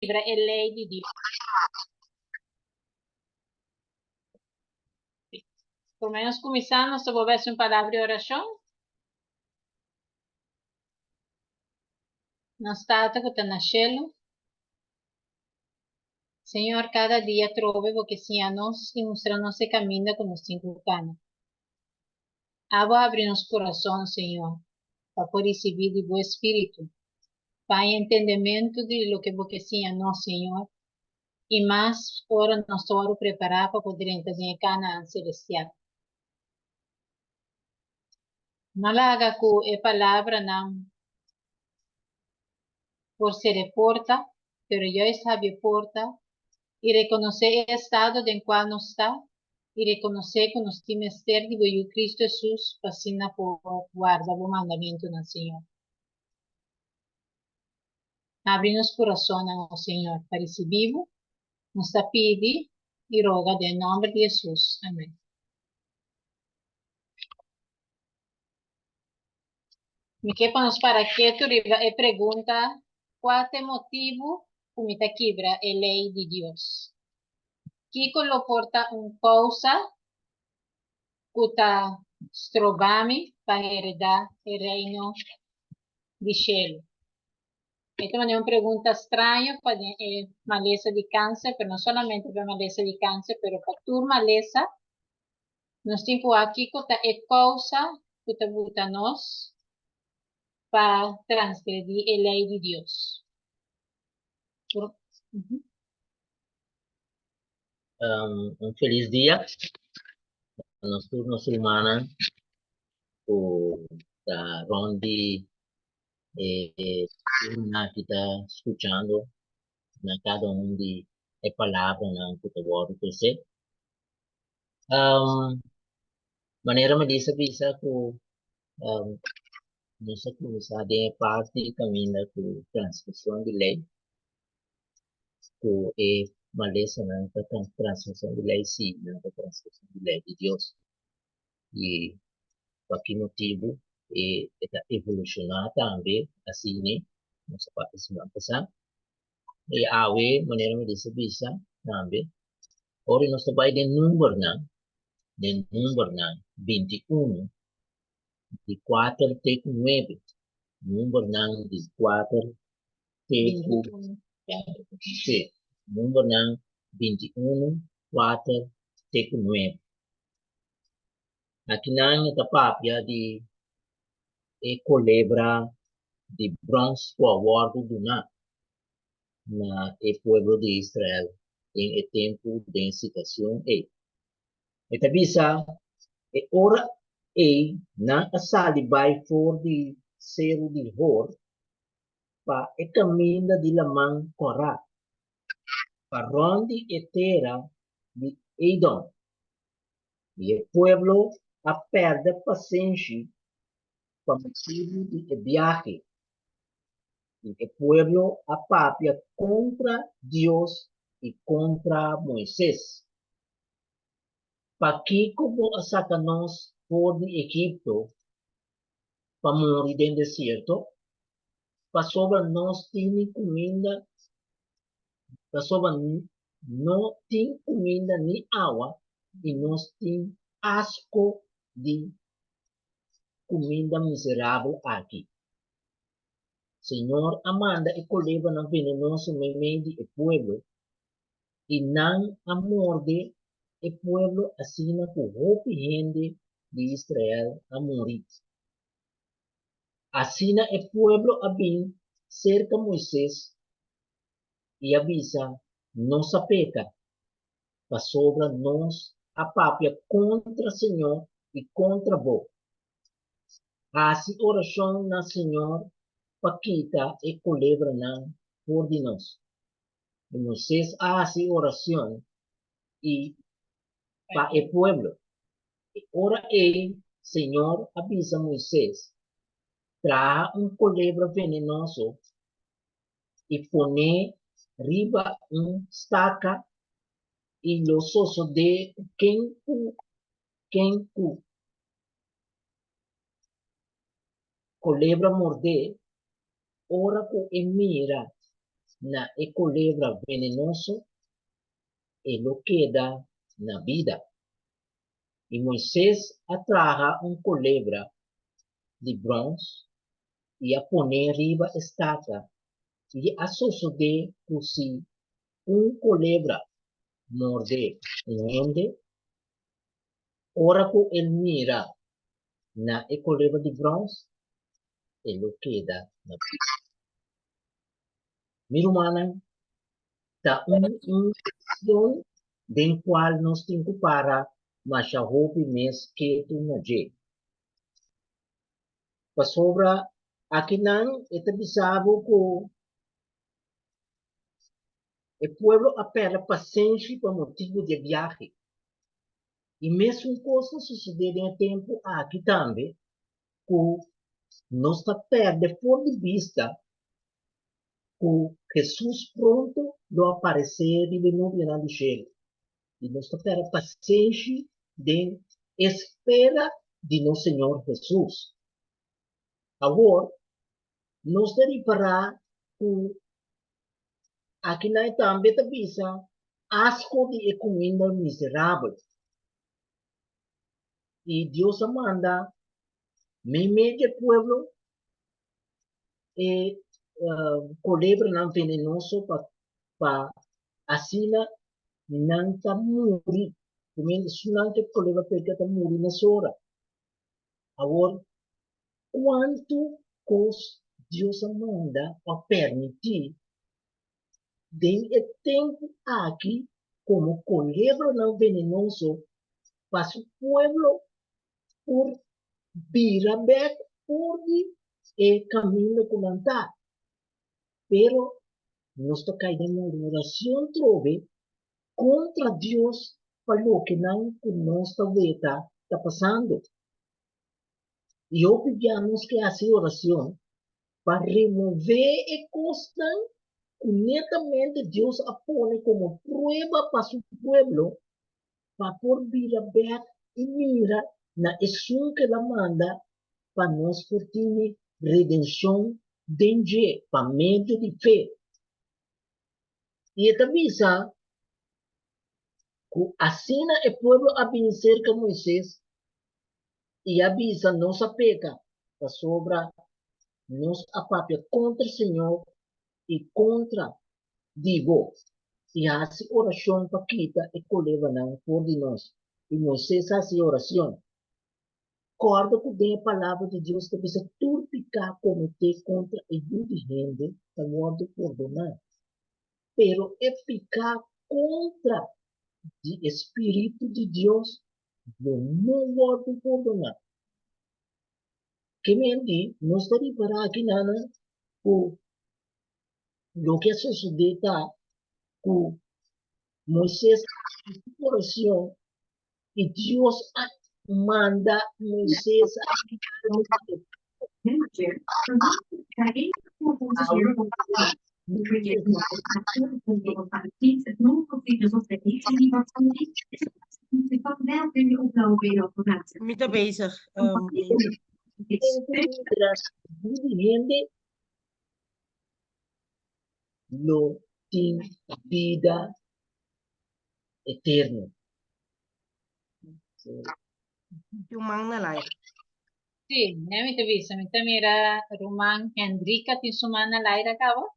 é lei de Deus. Por menos começando, se houvesse uma palavra de oração, não está que está nascendo. Senhor, cada dia trove porque sim a nós e mostrar-nos o caminho que nos encurtamos. Abre nos corações, Senhor, para poder receber de bom Espírito, para entendimento de lo que você sim a nós, Senhor, e mais, ora nós estamos preparar para poder entrar em Canaã celestial. Malaga ku e palavra não por ser porta, pero yo sabe porta y reconocer el estado en cual no está y reconocer que nos tiene ser de Cristo Jesús fascina por guarda o mandamiento del Señor. Abre-nos coração ao Senhor para esse vivo, nos pede e roga em nome de Jesus. Amém. Me quepamos para que tu e pergunta qual é o motivo que me quebra a lei de Deus. Kiko lo porta causa que strovami para heredar o reino de cielo. Esta é uma pergunta estranha para maleza de câncer, mas não somente para maleza de câncer, mas para tu maleza. Nós temos aqui que é causa que está nós para transgredir a lei de Deus. Feliz dia nos turnos semana da onde que está escutando na cada de palavra na que eu vou dizer. Maneira me disse visa que nós começar de parte do caminho da transgressão de lei que é maleza na transgressão de lei sim na transgressão de lei de Deus e por que motivo está evolucionar também assim né nossa parte semana passada e a maneira me disse visa também ora nós trabalhamos de número na 21 de 4 até 9 número não de 4 até 6 número não 21 4 até 9 aqui na etapa de culebra de bronze forward do na povo de Israel em tempo de citação esta visa ora na asali by for de ser de hor pa caminho de lamang cora pa rondi etera de Edom e o pueblo a perde paciência para motivo de viaje e o pueblo a papia contra Deus e contra Moisés pa que como a sacanos por de Egipto para morir dentro do deserto para sobre nós tem comida para sobre não tem comida nem água e nós tem asco de comida miserável aqui. Senhor, amanda e coleva não venenoso meio de pueblo e não amorde e pueblo assim na corrupta gente de Israel a morir. Assim o pueblo a bem cerca Moisés e avisa nossa peca para sobre nós a papia contra o Senhor e contra vós. Assim oração na Senhor paquita e culebra não por de nós. E Moisés hace oração e para o pueblo. E ora Senhor avisa Moisés, traga culebra venenoso e pone riba estaca y los osos de Kenku, culebra morder, ora ko emira, na e culebra venenoso e lo queda na vida. E Moisés atraja culebra de bronze e a poner riba estaca e a suceder por si culebra morde ende, ora que ele mira na e culebra de bronze e lo queda na vida. Mirumana ta questão den qual nós temos que parar, mas a roupa mesmo que tu não vê. Para sobra, aqui não é bisabo que o povo apela paciência para motivo de viagem. E mesmo coisa suceder em tempo aqui também, que nós está perde fora de vista que Jesus pronto do aparecer e de novo na do céu. E nós está perde paciência de espera de nosso Senhor Jesus. Agora, nós devemos parar que aqui na também está visa asco de encomenda miserável. E Deus manda meio pueblo e culebra não venenoso para assim não tá morrer. Como isso não que culebra pega tá morrer na hora. Agora, quanto cos Deus manda para permitir de tempo aqui como culebra não venenoso para o pueblo por vira back por e caminho com andar. Pero nós está caindo em oração trove contra Deus falou que não que nós está passando. E eu pedimos que essa oração para remover e costa que netamente Deus apone como prueba para o pueblo para por vir a ver e mira na ação que ela manda para nós por ter redenção de para meio de fé. E esta visa assim é o povo a vencer com Moisés e avisa nossa peca para sobra nossa papia contra o Senhor e contra digo e assim oração para quita e coleva não por de nós e Moisés assim oração corda que tem a palavra de Deus que precisa tudo ficar cometer contra e de gente para morte perdonar pero é ficar contra o Espírito de Deus não morte perdonar que me andi nós estamos para aqui nana o lo que sucede está que Moisés oração e Deus manda Moisés a Muito bezig. gente lo tem vida eterna. Yung mang nalay. Sí, me te visa, me te mira Román Enrica ti sumana Laira cabo.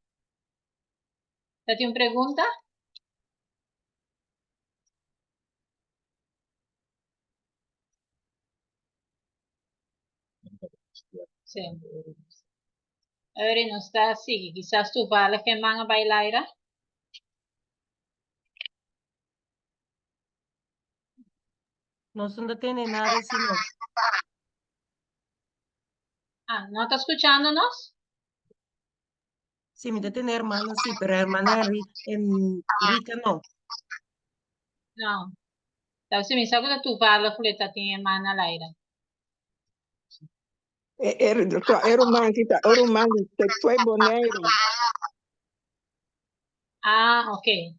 ¿Te una pregunta? Sí. Ahora no está así, quizás tú vale que manga bailaira. No son de tener nada sino. Ah, ¿no está escuchándonos? Sí, mi tiene hermana, sí, pero hermana Rica no. No. Entonces me sabe que tú vale que te tiene hermana Laira. Era um mangue que foi boneiro. Ah, ok.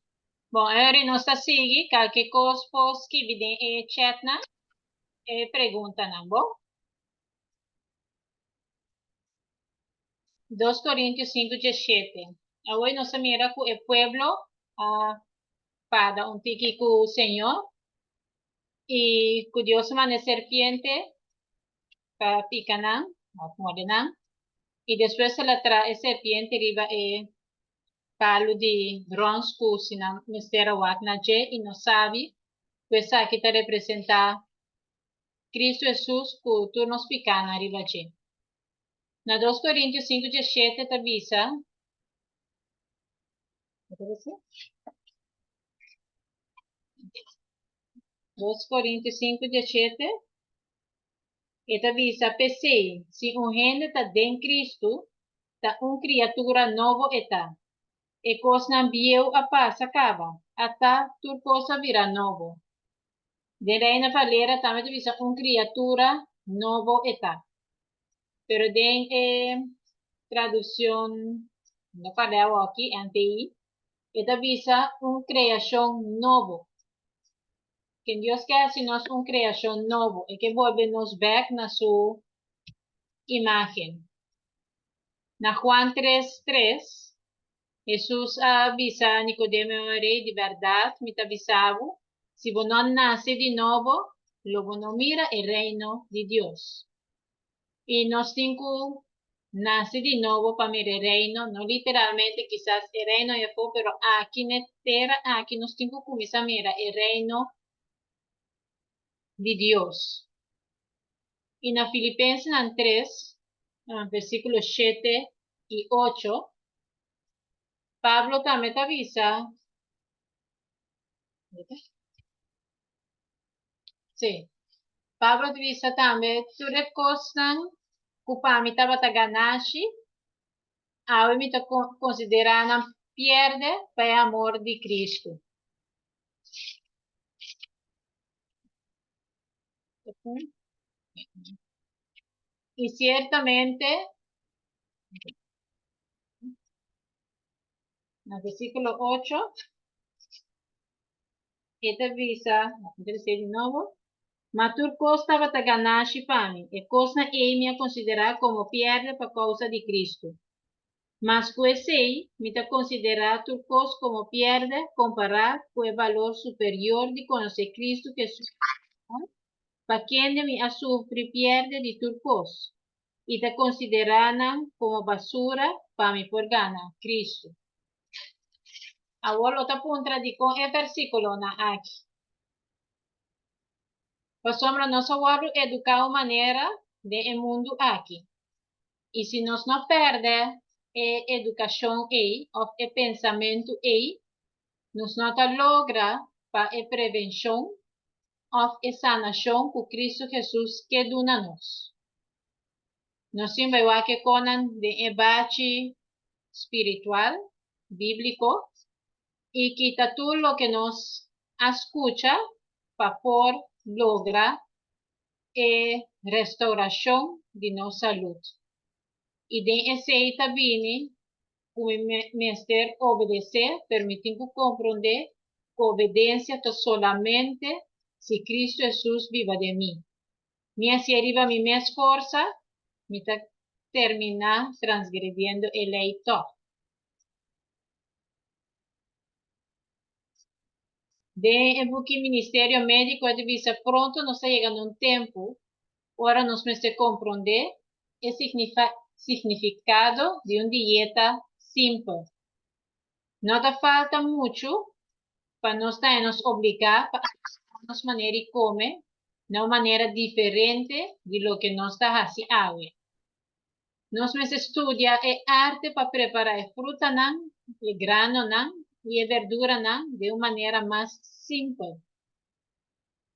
Bom, ahora no está así, qualquer cosa pos que viden chat na, pergunta na, bom? 2 Coríntios 5:17. Ahora no se mira que el pueblo para un tiki ku Señor y que Dios mane serpiente para picanán, o morenán, y después se la trae serpiente riba palo de bronze ku sina mistera wakna je y no sabe, pues aquí te representa Cristo Jesús ku tu nos picana riba je. Na 2 Coríntios 5:17 te avisa. ¿Qué dice? 2 Coríntios 5:17 e te avisa, pensei, se um reino está em Cristo, está criatura novo está. E coisa não viu a paz acaba, até tudo coisa virá novo. De Reina Valera também te avisa, criatura novo está. Pero de tradução, não falei aqui, NTI, e te avisa, criação novo. Que Dios que hace nos creación nuevo y que vuelve nos back na su imagen. Na Juan 3:3, Jesús avisa a Nicodemo, rey de verdad, me te avisaba, si vos no nace de nuevo, luego no mira el reino de Dios. Y nos cinco nace de nuevo para mirar el reino, no literalmente, quizás el reino ya fue, pero aquí nos cinco comienza a mirar el reino de Dios. Y en Filipenses 3, versículos 7 y 8, Pablo también te avisa. Sí, Pablo te avisa también, tú recostan, kupami tabata ganashi, ahora me te consideran pierde para amor de Cristo. Y ciertamente, en el versículo 8, te avisa, de nuevo, Matur costa bataganashi pami, e cosa me considerar como pierde por causa de Cristo. Mas sei, me te considerar tu cos como pierde comparar con el valor superior de conocer Cristo Jesús, para quien de mi sufre pierde de tu cos, y te consideran como basura para mi por gana, Cristo. Ahora otra punta de con el versículo na aquí. Sombra nossa educar manera de mundo aqui. E se nós não perder a educação aí, ou o pensamento aí, nós não logra para a prevenção ou a sanação que Cristo Jesus quer dar nós. Nós sempre vai que conan de debate espiritual, bíblico, e que tudo o que nós escuta para por lograr restauração de nossa saúde. E de esse também, o mestre obedecer, permitindo compreender que obediência é solamente se Cristo Jesus viva de mim. Minha se arriba minha força, me terminar transgredindo a lei toda. De que Ministério Médico de vista pronto, nos está chegando tempo, agora nós temos compreender o significado de uma dieta simple. No te falta mucho para nos obligar a nos manera de comer de una manera diferente de lo que nos está haciendo. Nos estudia el arte para preparar fruta, el grano y la verdura de una manera más simple.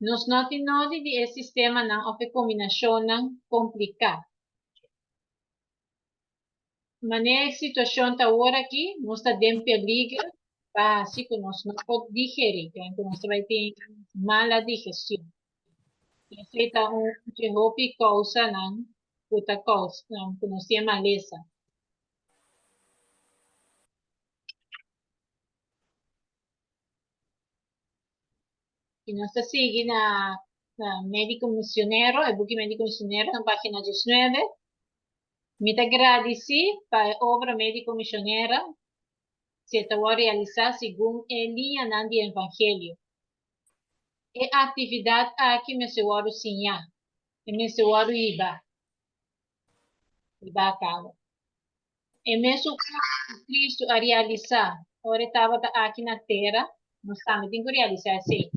Nos no de el sistema o de combinación complicada. Maneira situação está agora aqui, nós está em peligro, assim que nós não podemos digerir, então nós vai ter mala digestão. Isso está de roupa causa, não, outra causa, não, que nós temos maleza. E nós está seguindo na médico missionário, o book médico missionário, na página 19. Me agradeci para a obra médico missionária. se te va a realizar según el día del evangelio. E atividade aqui me se oro sinha, e me se oro iba a cabo. E mesmo Cristo a realizar, ora estava aqui na terra, nós também temos que realizar assim.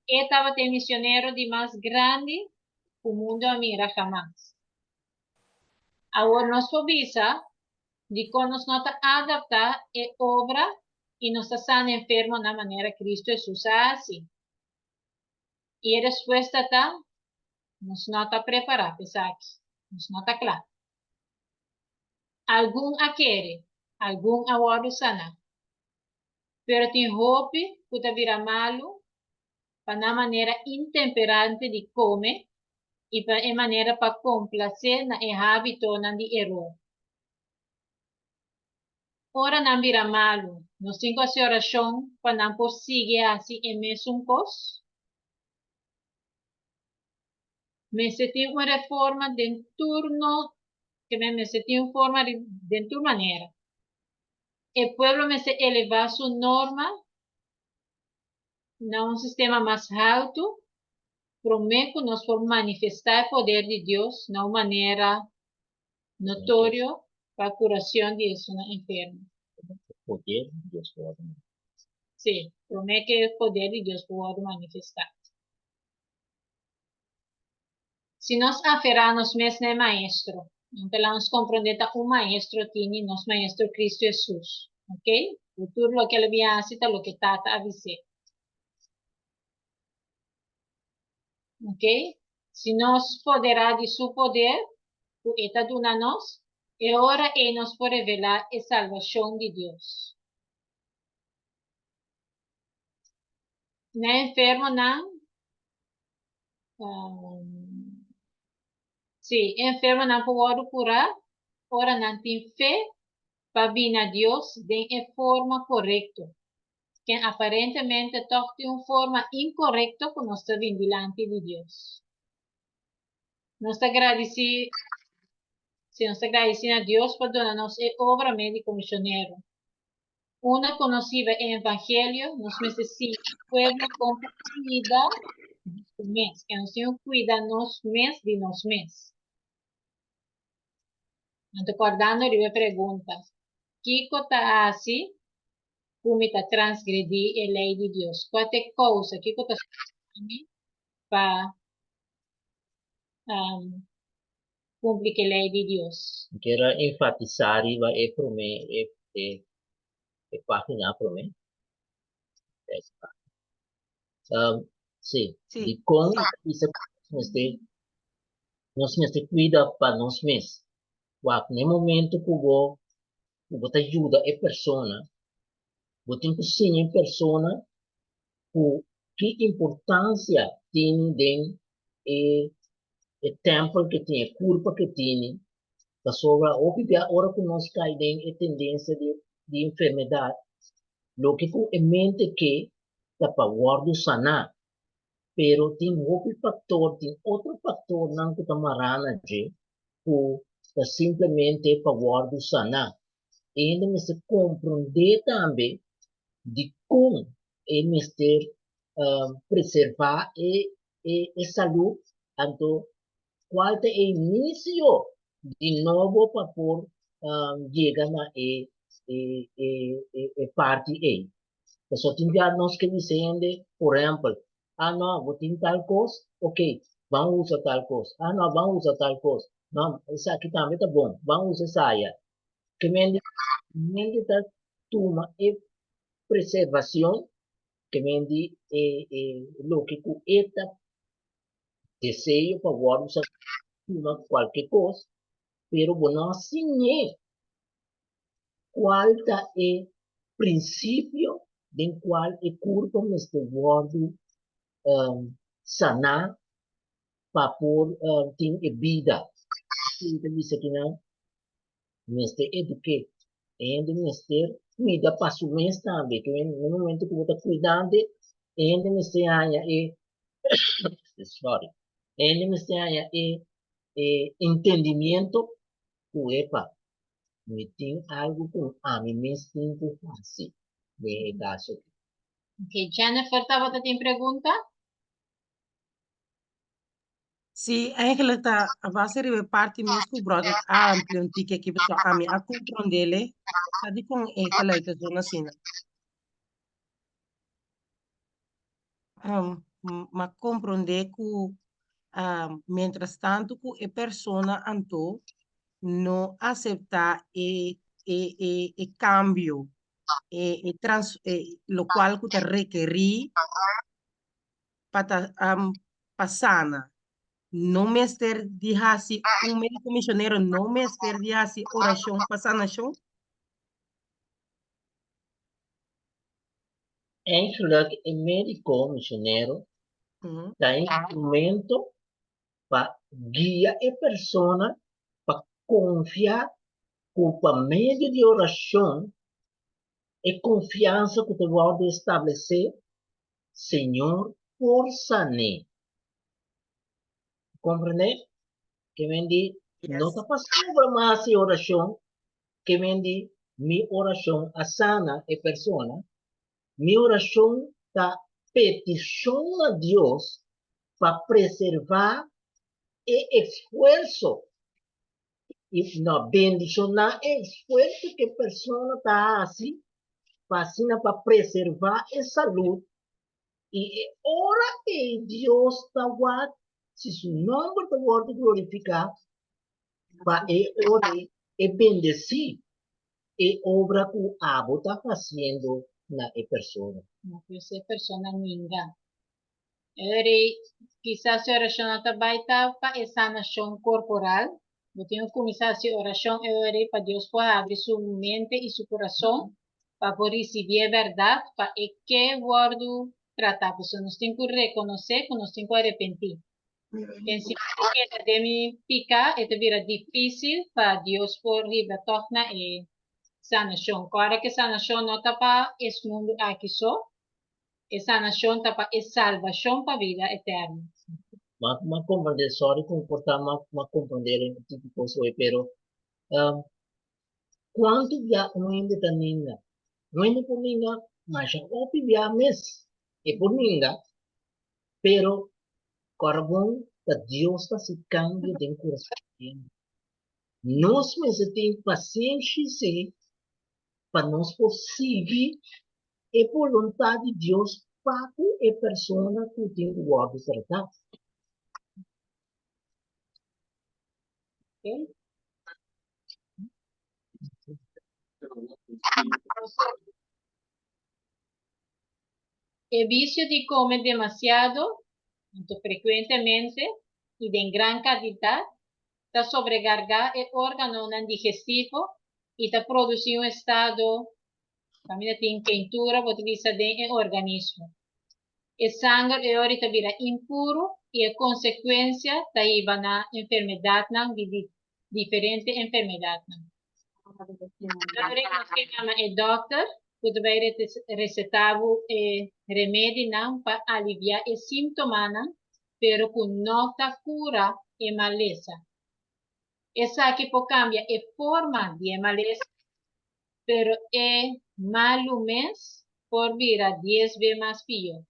E estava tem missionário de mais grande, o mundo a mira jamás. Agora nós visa de como nós adaptar a obra e nós estamos enfermos na maneira que Cristo Jesus assim. E a resposta está, nós não está preparado, pessoal. Nós não está claro. Algum a querer, algum a wado sana. Pero tem roupa que vira malo para na maneira intemperante de comer e para a maneira para complacer na hábito na de erro. Ora não vira malo, nós temos a oração para não conseguir assim e mesmo coisa. Mas se tem uma reforma de turno, que me se tem uma forma de tu maneira. El pueblo me se eleva su norma a un sistema más alto, prometo nos por manifestar el poder de Dios de una manera notoria para curación de una enferma. Poder de Dios pode. Sí, prometo que el poder de Dios puede manifestar. Si nos aferramos mesmo al maestro, entonces vamos a comprender que un maestro tiene nuestro maestro Cristo Jesús. ¿Ok? Futuro lo que él había hecho, lo que trata a decir. ¿Ok? Si nos poderá de su poder, está dando-nos, e ora Ele nos por revelar a salvação de Deus. Na enfermo não, enfermo não pode curar, ora não tem fé para vir a Deus de forma correta. Que aparentemente toca de uma forma incorreta que nós estamos delante de Deus. Nós agradecemos a Deus por dar-nos a obra médico missionário. Una conocida el Evangelio nos necesita pueblo con cuida de mes, que nos cuida nos mes de nos mes. Recordando, yo me pregunta, ¿qué cosa hace como está transgredir la ley de Dios? ¿Cuál es cosa que está haciendo para cumplir la ley de Dios? Quero enfatizar e página para mim. Sim, Sí, de como sí. isso nós cuida para nós mesmos. No momento que você ajuda a pessoa, você tem que ensinar a pessoa que importância tem dentro o tempo que tem, a culpa que tem, da sobra, ou que a hora que nós caímos em tendência de enfermidade, lo que com em mente que dá para guardar sanar, pero tem outro fator não que está marana de, que simplesmente para guardar sanar. E ainda me se compreender também de como é mister preservar a saúde, então, qual é o início de novo para por chegar na parte A. Só tem nós que dizendo, por exemplo, não, vou ter tal coisa, ok, vamos usar tal coisa. Não, vamos usar tal coisa. Não, isso aqui também tá bom, vamos usar essa. Que me está toma e preservação, que me diz lo que com esta desejo para guardar qualquer coisa, pero bueno, assim é qual é o princípio em qual é curto neste guardo sanar para por ter vida. Então, isso aqui não, neste eduque, ainda neste cuida para o mês também, que no momento que você está cuidando, ainda neste área sorry, ainda neste área entendimento, epa, me tem algo com a mim me sinto fácil. De caso. Ok, Jennifer, ¿estaba te pregunta? Sim, eigenlijk tá, a base de parte mesmo brother a ampliam tique que pessoa a mim a compreender sabe com gelijk as zona assim, mas compreender que mientras tanto que a persona anto não aceitar e cambio lo qual que te requerir para passar não me ester de hasi médico missionário não me ester de hasi oração para sanação. Eigenlijk, een médico missionário tem instrumento para guiar a persona para confiar por meio de oração e confiança que tu vai estabelecer, Senhor, força-me. Compreende? Que vem de não está passando mais a oração, que vem de minha oração a sana a persona, minha oração está petição a Deus para preservar e esforço e na bendição na esforço que a pessoa está assim para preservar a saúde e ora que Deus está guardando se seu nome está guardado glorificar para ora e bendecir e obra que o abo está fazendo na pessoa. No, pues es persona ninga. Eri, quizás si oración atabaita pa esa sanación corporal. Yo tengo que comenzar a oración para Dios pueda abrir su mente y su corazón para poder recibir verdad, para que guardo tratar. Pues nos tengo que reconocer, nos tengo que arrepentir. En sí, que de mi pica, esto era difícil para Dios por libertarnos y sanación. Ahora que sanación no tapa es mundo aquí so, es sanación tapa es salvación para vida eterna. Mas compreender, sorry comportar, mas compreender em tipo de coisa, pero quanto já não ainda está ninguém, não ainda por ninguém, mas já ouvi já mês, é por ninguém, pero carbon que Deus está se cambia de coração. Nós mesmos temos paciência sim, para nós seguir a vontade de Deus para a pessoa que tem o guarda tratar. ¿Okay? El vicio de comer demasiado, frecuentemente y de gran cantidad, está sobrecarga el órgano digestivo y está produciendo un estado, también tiene quentura, utiliza del organismo. El sangre ahorita vira impuro y a consecuencia está iba a enfermedad, diferente enfermedad. Que llama el doctor, que va a recetar remedio para aliviar el síntoma, pero con no cura y maleza. Esa que cambia es forma de maleza, pero es malo mes por vida 10 veces más fío.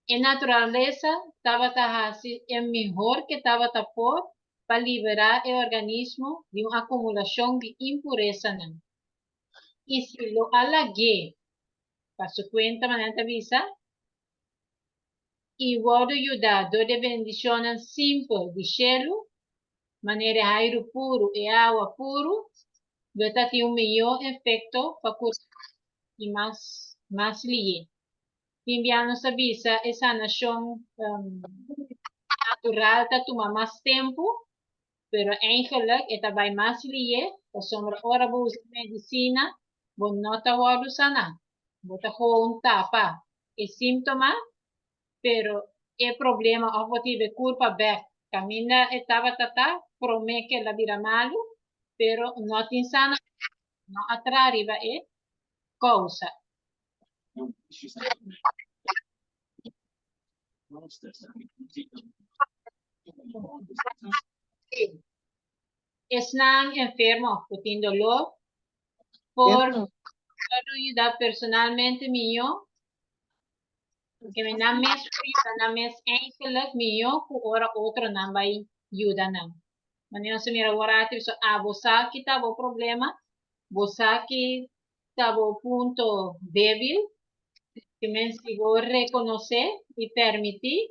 En naturaleza, estaba así, es mejor que estaba por para liberar el organismo de una acumulación de impureza. Y si lo halagué, para su cuenta, manera visa, y voy a ayudar de bendiciones simple de cielo, manera aire puro y agua puro, va tiene un mejor efecto para curar y más lié. Enviarnos a visa esa nación natural está toma más tiempo, pero eigenlijk está vai más lié, o sombra ora usa medicina, vos no está guardo sana, vos está un tapa el síntoma, pero el problema o tive culpa back, camina estaba tata, promete que la vira malo, pero no te sana, no atrariva causa. están enfermos, que tienen dolor, por Yes, ayudar personalmente mío, que me na mes frio, na mes enkele mío, que ora outro não vai ayudar não. Mas se mira agora, so, você que tá o problema, você que tá o ponto débil, que me sigo reconocer y permitir,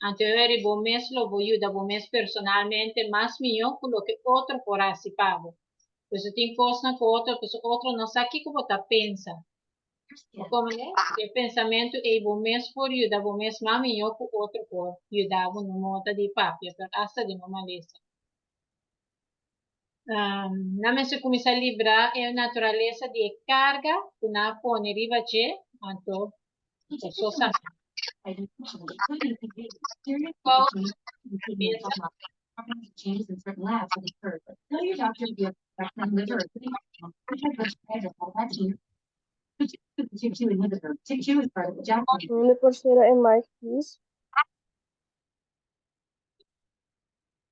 ante ver bom mes lo voy a ayudar bom mes personalmente más mío con lo que otro por así pago. Pues tem cosas que otro no sabe cómo está pensa. Como é? O pensamento é bom mes por ayudar bom mes más mío que otro por ayudar no modo de papia, pero hasta de uma maleza. Na me se começa a livrar é a natureza de carga que na pone riba de anto pessoa sabe. Qual Minha parceira é mais que isso.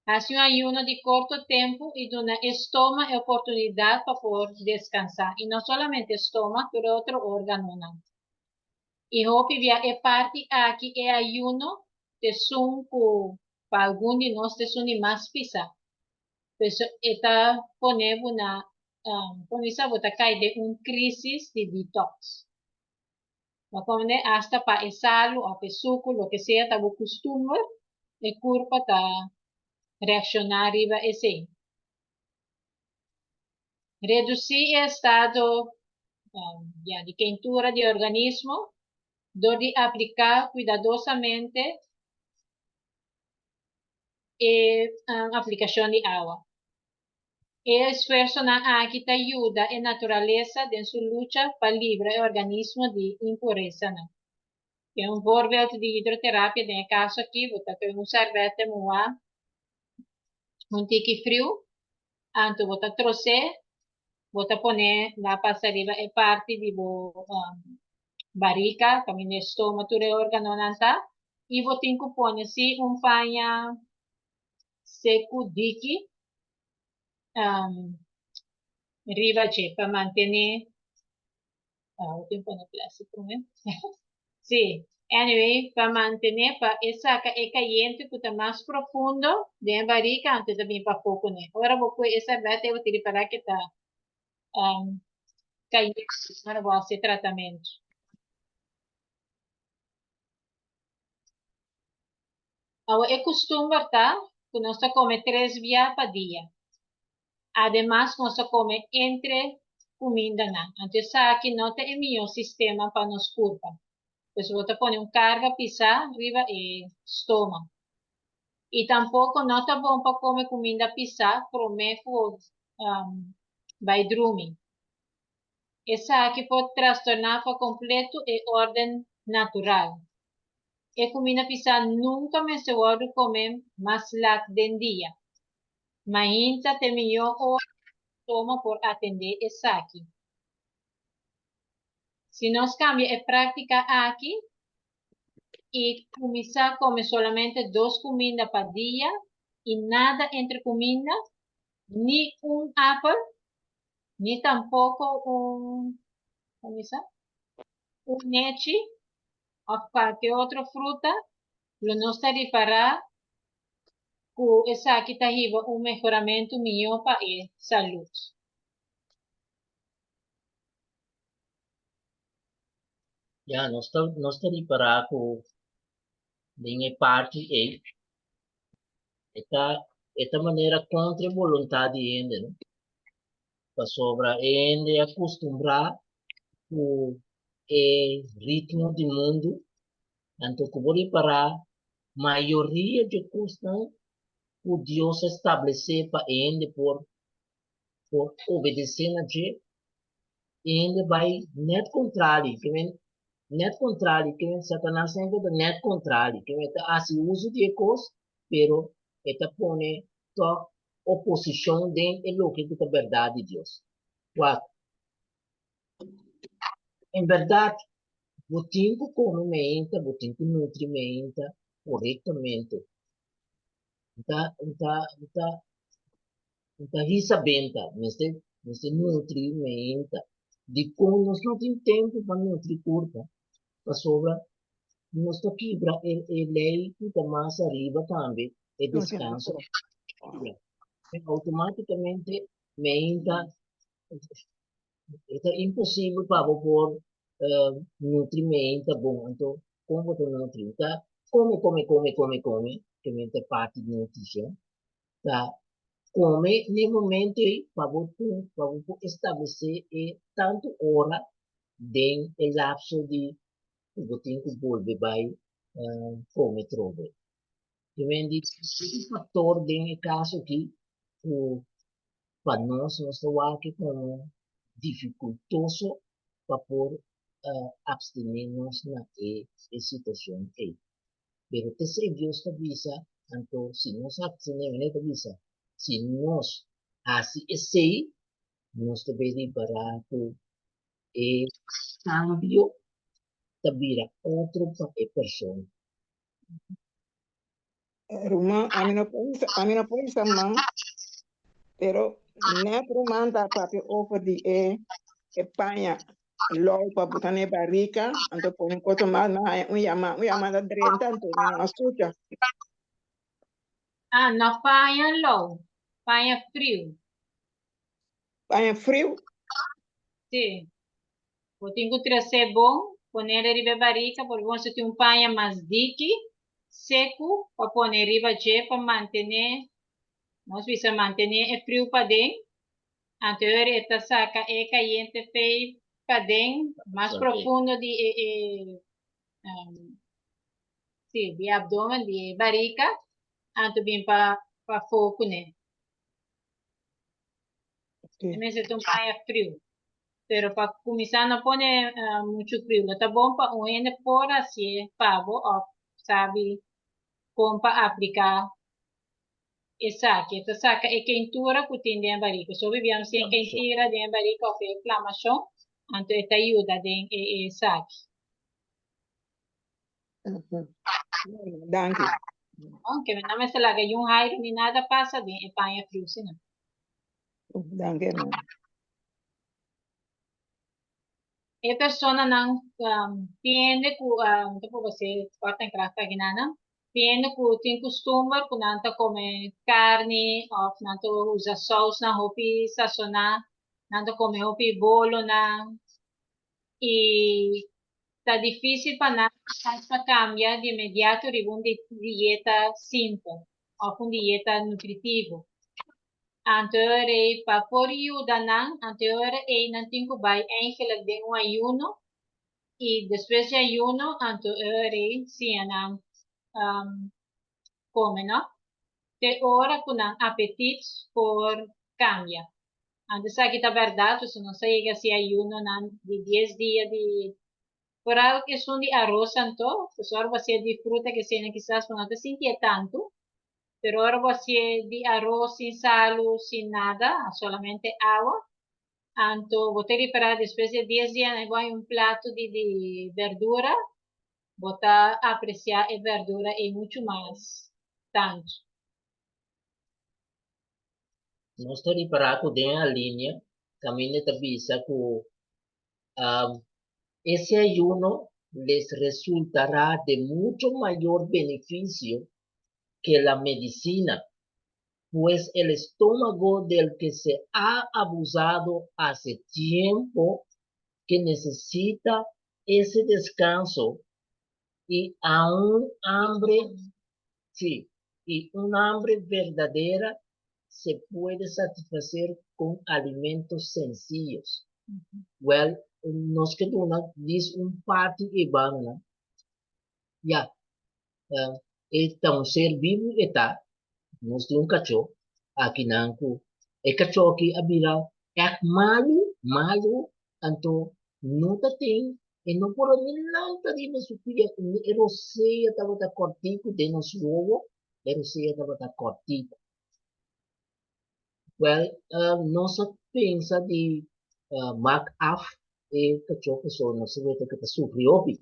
hace un ayuno de corto tiempo y donde estómago es oportunidad para poder descansar. Y no solamente estómago, pero otro órgano. ¿No? Y Hopi es parte aquí el ayuno de sunco para algunos de nosotros son más pisa. Pues está poner una con esa bota cae de un crisis de detox. Va poner hasta para el salo, a pesuco, lo que sea, está costumbre, el cuerpo está reaccionar arriba ese. Reducir el estado de quentura de organismo, donde aplicar cuidadosamente aplicación de agua. El esfuerzo aquí te ayuda en naturaleza en su lucha para librar el organismo de impureza. ¿No? Que un voorbeeld de hidroterapia, en el caso aquí, botar un servete moa, un tiki frío, antes botar trocer, botar poner la pasta arriba e parte de barica, também estômago, todo órgano nanta, e vou ter que pôr assim panha seco diki, riba para manter, o tempo no plástico, né? Sim, anyway, para manter, para essa é caliente, que está mais profundo, de barica, antes também para pouco, né? Agora vou pôr essa vete, eu vou ter para que está caliente, para vou fazer tratamento. Ahora, es costumbre, ¿verdad? Que no se come 3 días para día. Además, no se come entre comida, ¿no? Entonces, aquí no te envío sistema para nos culpa. Entonces, vos te pones un carga, pizza, arriba y estómago. Y tampoco no te bom para comer comida pizza, prometo by drumming. Esa aquí puede trastornar por completo el orden natural. E comida pizza nunca me se vuelve comer más lat del día. Mas terminou o toma por atender essa aqui. Se nós cambia a prática aqui e começar a comer solamente 2 comidas por dia e nada entre comidas, nem apple, nem tampouco leite ou qualquer outra fruta, lo nos tarifará que essa aqui está melhoramento melhor para a saúde. Ya, no está para de parte esta manera contra voluntad de ende, ¿no? Para sobra ende acostumbrar com o ritmo do mundo, então que vou para maioria de questão que Deus estabelecer para ende por obedecer a Deus, ende vai net contrário, net contrário, que vem Satanás sempre do net contrário, que vem assim uso de coisas, pero eta pone só oposição dentro do que é a verdade de Deus. Quatro, em verdade, o tempo come mente, o tempo nutre mente corretamente. Então, Hisa benta, neste nutrimenta. De como nós não temos tempo para nutrir curta, para sobra, nós está quebra lei que está mais arriba também, é Não tem descanso. nada. Automaticamente, menta, é impossível para pôr nutrimento bom. Então, como você nutrir, tá? Come, que mente é parte de nutrição, tá? Come no momento para você estabelecer tanto hora dentro do lapso de você tem que volver vai comer trove. E vem de fator dentro do caso aqui, para nós estamos aqui como dificultoso para por abstenernos na situação aí. Pero te serviu esta visa, então, se nós abstenemos nesta visa, se nós assim sei, nós também barato e cambio tabira outro para a pessoa. Rumah, a mim não pode ser mam, pero net rumah da papi over di Espanha. Logo para botar na barrica, então põe enquanto mais um yama da drenta, então não assusta. Ah, não panha low, panha frio. Panha frio, Sim. Eu tenho que trazer bom, poner riba barrica, porque você tem panha mais dique, seco, para poner riba de para manter, nós precisamos manter é frio para dentro. Anterior esta saca é caliente feio para dentro, mais profundo de abdômen, de barriga, anto bem para foco, né? okay. Também se tu panha frio. Pero para começar não pode muito frio. Tá bom para um ainda por assim, pavo, ou sabe, como para aplicar essa saca é quentura que tem dentro da barriga. Só vivemos sem quentura dentro da barriga ou inflamação, então esta ajuda dentro do saque. Danke. Aunque não me sei lá que um raio nem nada passa dentro e panha frio, sim. Danke, irmão. E persona não tiende que então você corta em crasta aqui não tiende que tem costume que não tá comer carne ou não tá usa sauce na hopi sazonar não tá comer hopi bolo não e tá difícil para nós para cambiar de imediato de uma dieta simples ou uma dieta nutritiva. Anterior para por ajuda não anterior não tem que vai eigenlijk de um ayuno y después de ayuno, si come, ¿no? Te ora con un apetito por cambia. Antes aquí está verdad, pues no se llega si ayuno de 10 días de por algo que son de arroz tanto, pues ahora va a ser de fruta que tiene quizás no te siente tanto, pero ahora va a ser de arroz sin sal, sin nada, solamente agua. Anto, vou ter para después de 10 días, voy un plato de verdura, botar apreciar a verdura e muito mais tanto. Nós estamos parados dentro da linha, caminho de visa que esse ayuno les resultará de mucho mayor beneficio que la medicina, pues el estómago del que se ha abusado hace tiempo que necesita ese descanso y a un hambre, sí, y un hambre verdadera se puede satisfacer con alimentos sencillos. Well, nos quedó un parte e banga. Ya, então ser vivo está, nós temos cachorro, aqui não, é cachorro que abira, é malo, então nunca tem, e não por mim não tá de nos filha, é você estava da cortico de nos ovo, é você estava da cortico. Well, nós pensa de mark off e cachorro só não se vê que está sofrendo.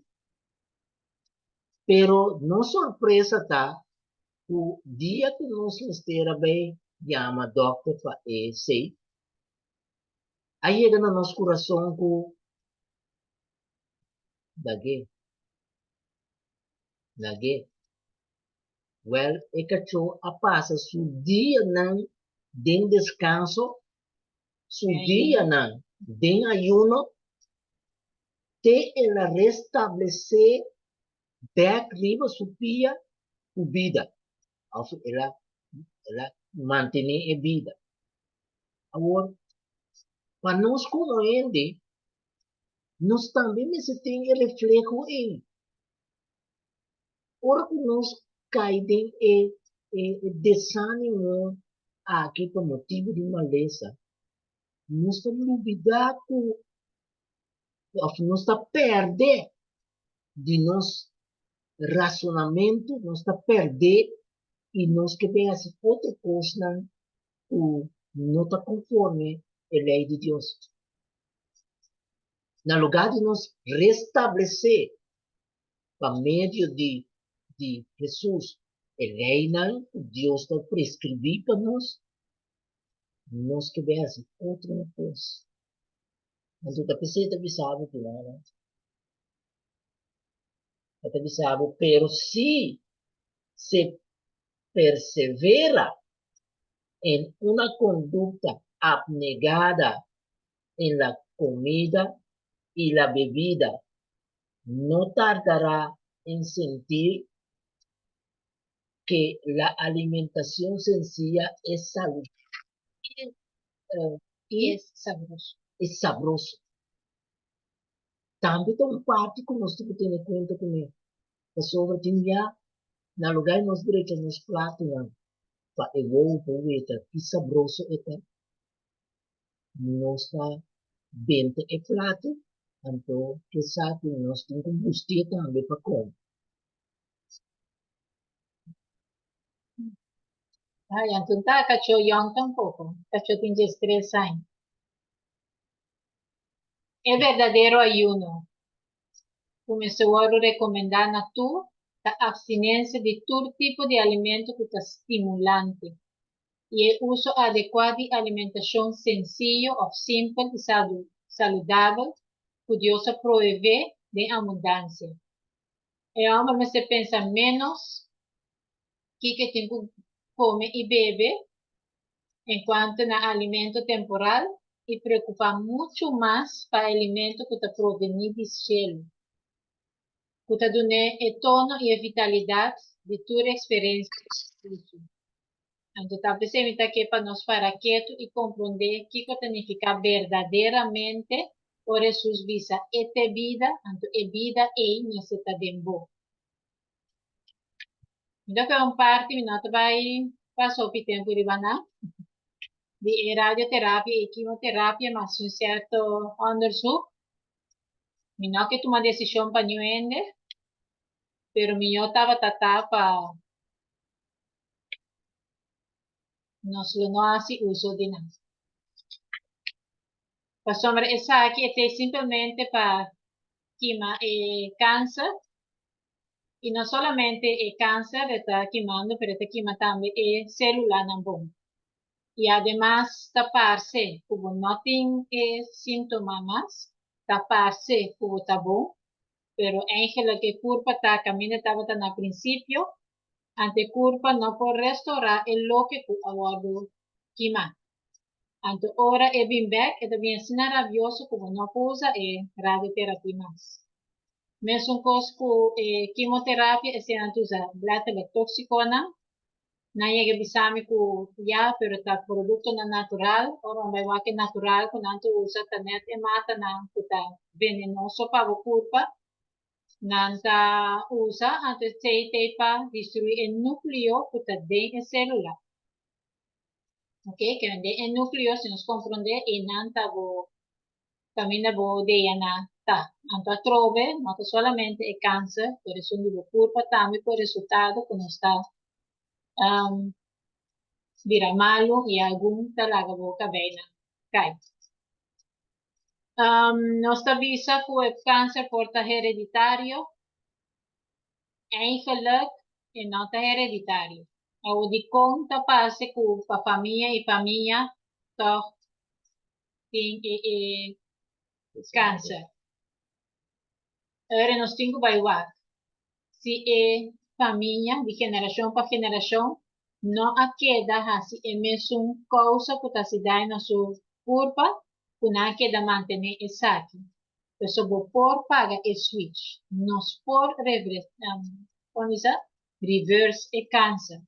Pero não surpresa tá o dia que nós espera bem llama doctor para sei. Aí chega no nosso coração com daqui. Well, é que a passa su dia não tem descanso, su dia não tem ayuno, te ela restabelecer back riba su pia u vida. Also, ela mantiene a vida. Agora, para nós como ende, nós também necessitamos reflejo em. Ora que nós caímos desânimo aqui por motivo de maleza, nós estamos duvidar com, nós estamos perdendo de nosso racionamento, nós estamos perdendo e nós queremos fazer outra coisa que não está conforme a lei de Deus. Na lugar de nós restabelecer, por meio de Jesus, a lei não, Deus está prescrever para nós queremos fazer outra coisa. Mas eu precisa avisar que lá, né? Eu avisar, pero se persevera en una conducta abnegada en la comida y la bebida, no tardará en sentir que la alimentación sencilla es saludable y es sabroso. También un parte que nos tenemos que tener cuenta con él. Sobre ya, na lugar nos direitos nos pratos, para o ovo, que sabroso é nos dá bente e prato, então que sabe nós temos combustível também para comer. Ay, entonces cacho young tampoco, cacho tiene 3 años. Es verdadero ayuno. Comenzó a recomendar a tú la abstinencia de todo tipo de alimento que es estimulante y el uso adecuado de alimentación sencillo o simple y saludable que Dios provee de abundancia. El hombre me se pensa menos que tengo come y bebe en cuanto a alimento temporal y preocupa mucho más para el alimento que te proviene del cielo, que te done el tono y la vitalidad de tu experiencia. Entonces, tal vez se invita aquí para nos para quieto y comprender qué significa verdaderamente por Jesús visa esta vida, entonces vida e necesita de vos. Então, que é parte, minuto vai passar o tempo de banar. De radioterapia e quimioterapia, mas um certo undersuk. Não que toma decisão para não ende, pero eu estava para nós não assim uso de nada. Para sombra essa aqui é simplesmente para queimar câncer. E não somente o câncer está queimando, mas está queimando também a célula na bomba. Y además taparse, como no tiene síntomas, taparse como tabú, pero Ángela que culpa está camino estaba tan al principio, ante culpa no por restaurar el lo que aguardo quima. Ante ahora es bien back, es bien maravilloso como no usa radioterapia más. Mesmo con quimioterapia, es antes blata la toxicona, Naya bisami ko ya pero ta produkto na natural o may wake natural kung nanto usa tanet e mata na kuta venenoso pa bukurpa nanta usa antes te pa destruir el núcleo kuta de en célula. Ok, que de el núcleo se nos comprende y nanta bo camina bo de yana ta. Anto trove, no solamente el cáncer, pero es un bukurpa también por resultado que no está vira malo e algum talaga boca bem cai. Nós avisa que o câncer porta hereditário, eigenlijk e não está hereditário. O de conta passe com a família e família toch tem câncer. Agora nós temos que ver se é família de geração para geração não a queda se é mesmo causa que se dá na sua curva que não queda manter exato. Então, vou por paga e switch, nós por reverse, reverse e câncer.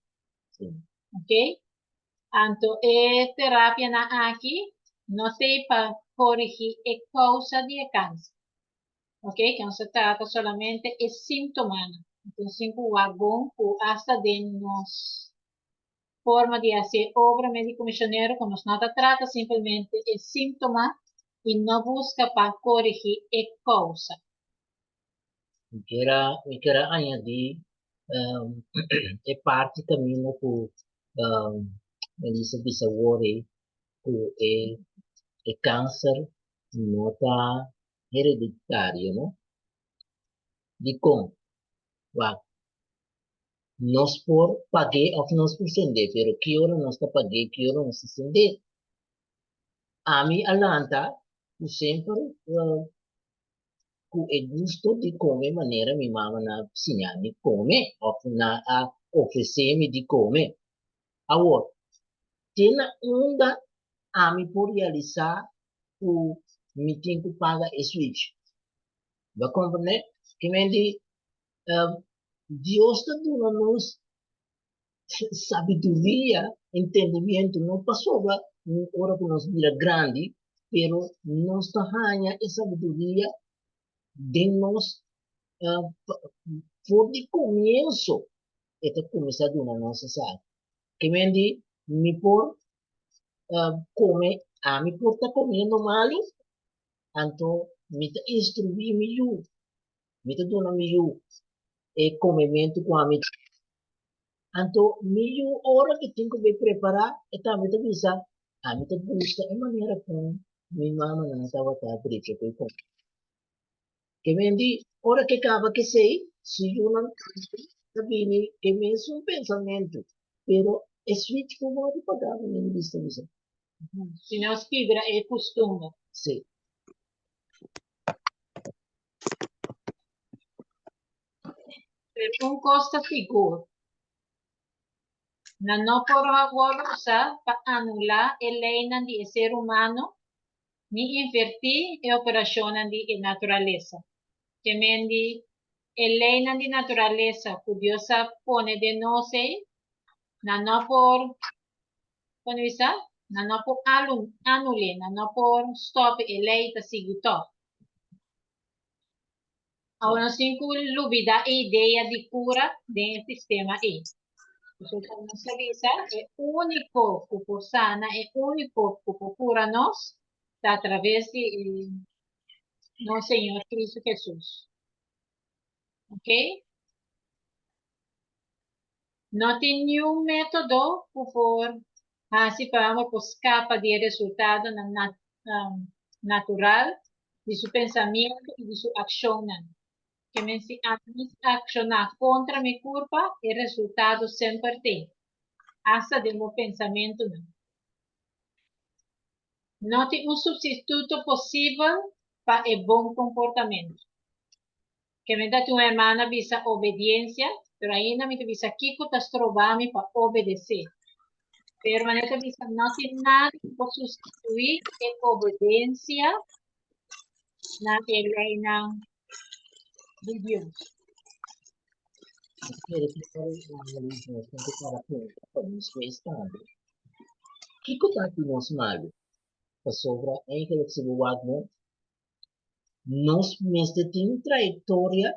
Sim. Ok? Então, a terapia aqui não tem para corrigir a causa de câncer. Ok? Que não se trata solamente de sintoma. Então, o órgão hasta de nos forma de fazer obra médico missionário que nos nada trata simplesmente de sintoma e não busca para corrigir a causa. Eu quero añadir é parte também no Melissa disse worry que é câncer não está hereditário, não? De como? Nós por paguei ou nós por sender, pero que hora nós está paguei, que hora nós sender. A mim alanta, eu sempre com o gosto de comer maneira minha mama na cozinhar me come, ou na a oferecer-me de comer. Agora, tem onda a mim por realizar o me tem que pagar e switch. Vai compreender? Que me diz, Deus está dando-nos sabedoria, entendimento, não passou a hora que nós vira grande, pero nós ganha a sabedoria de nós for de começo, até começar a na nossa sala. Que me me por comer, me por tá comendo mal, então me tá instruir me tá dando e comimento com a mim. Então, meio hora que tenho que preparar, então me tá avisar, me tá busca é maneira com minha mama não estava tá brecha com que me hora que acaba que sei, se eu não sabia que mesmo um pensamento, pero é switch como eu pagava na lista disso. Se não fibra é costume. Sim. Costa seguro. Não por favor usar para anular a lei do ser humano, nem invertir a operação da natureza. Que mendi a lei da natureza que Deus pone de nós, não por não por anular, não por stop a lei da seguidor. Agora, nós dúvida a ideia de cura do sistema aí. Como se diz, é único que por sana, é único que por cura nós, através de nosso Senhor Cristo Jesus. Ok? Não tem nenhum método por assim vamos escapar de resultado natural de seu pensamento e de sua ação. Que me se accionar contra minha culpa, o resultado sempre tem. Hasta de meu pensamento não. Não tem substituto possível para o bom comportamento. Que me dá uma irmã visa obediência, pero ainda me visa aqui que estás trovando para obedecer. Pero maneta visa não tem nada para substituir a obediência na lei de Deus. Pero que para o mesmo tempo para isso é estado. Que está aqui nosso malho? Para sobra é que se voado nós mesmo tem trajetória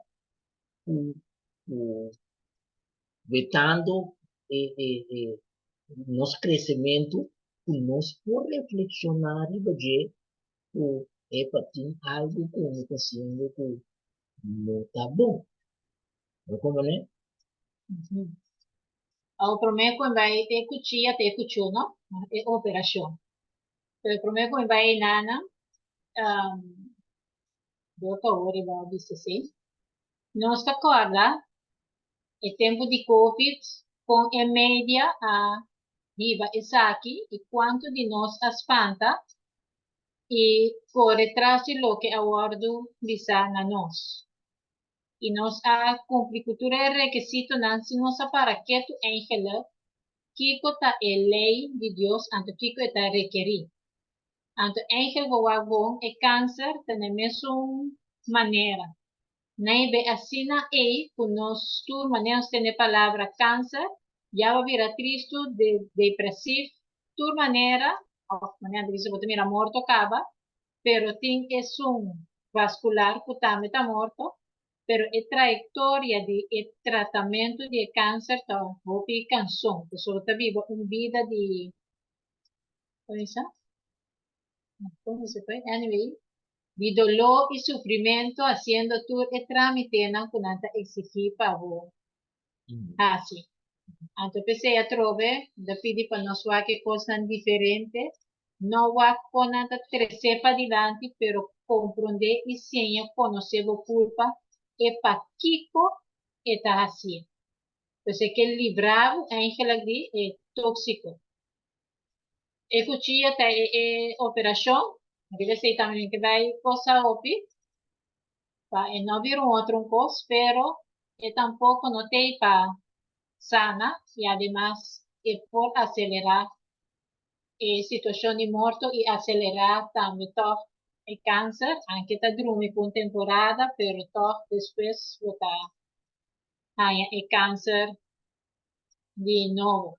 vetando nosso crescimento e nós por reflexionar e ver o tem algo que não está sendo que não está bom. Não como né? O primeiro vai ter cuchilla, ter cuchuno, é operação. O primeiro vai nana, do favor, vai dizer assim. Não está corda, é tempo de Covid, con en media a viva Isaki y cuanto de nos espanta y por detrás de lo que aguardo bisa na nos. Y nos ha cumplido el requisito nansi nos para que tu ángel Kiko ta el ley de Dios ante Kiko está requerir. Ante ángel boagon e cáncer tenemos una manera. Naive asina con nos tu manera tiene palabra cáncer, ya va a vir a Cristo de depresivo, tu manera, manera de que mira muerto acaba, pero tin es un vascular que también está muerto, pero la trayectoria de tratamiento de cáncer está un poco canción, que solo está vivo una vida de, ¿cómo se puede? Anyway, de dolor y sufrimiento haciendo todo el trámite con anta exigir para vos. Así. Entonces ya trove, de pidi para nos que cosas diferentes, no va con anta sepa adelante, pero comprender y seña conocer la culpa e para Kiko está así. Entonces que librar ángel aquí es tóxico. Escuchía esta operación, debe ser también que vai cosa opi, no vir otro cos, pero tampoco no te para sana y además por acelerar situación de muerto y acelerar también todo el cáncer, aunque está durante una temporada, pero todo después hay el cáncer de nuevo.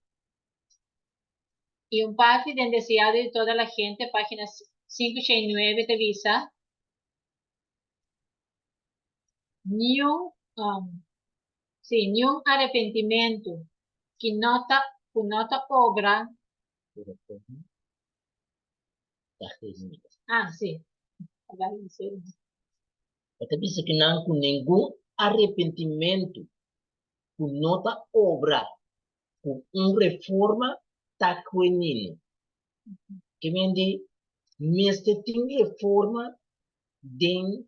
Y un parte del deseado de toda la gente, páginas 569 de visa, ni un arrepentimiento que nota obra. Sí. Até pensa que não com nenhum arrependimento, com nota obra, com reforma tá coenino. Que vende, mestre tem reforma den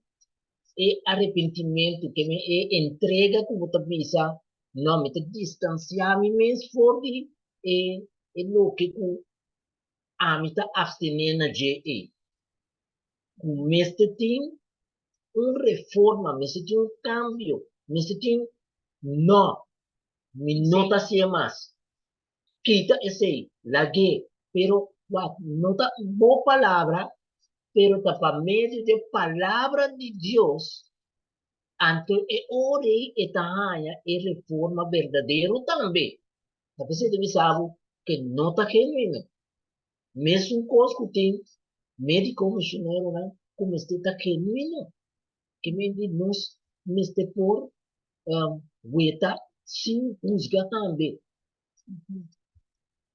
arrependimento, que me entrega como tá pensa, não me tá distanciar me mesmo for de lo que com a me tá abstenendo de com mestre tem reforma, mestre tem cambio, mestre tem não, me nota se mais. Quita ese, la gué, pero no está boa palavra, pero está para medio de palabra de Dios. Antes ore e tahanha e reforma verdadeiro também. Tapi você deve saber que não está genuíno. Mesmo coisa que tem médico missionário, né? Como está genuíno. Que me diz nós, neste por, weta, sim, juzga também.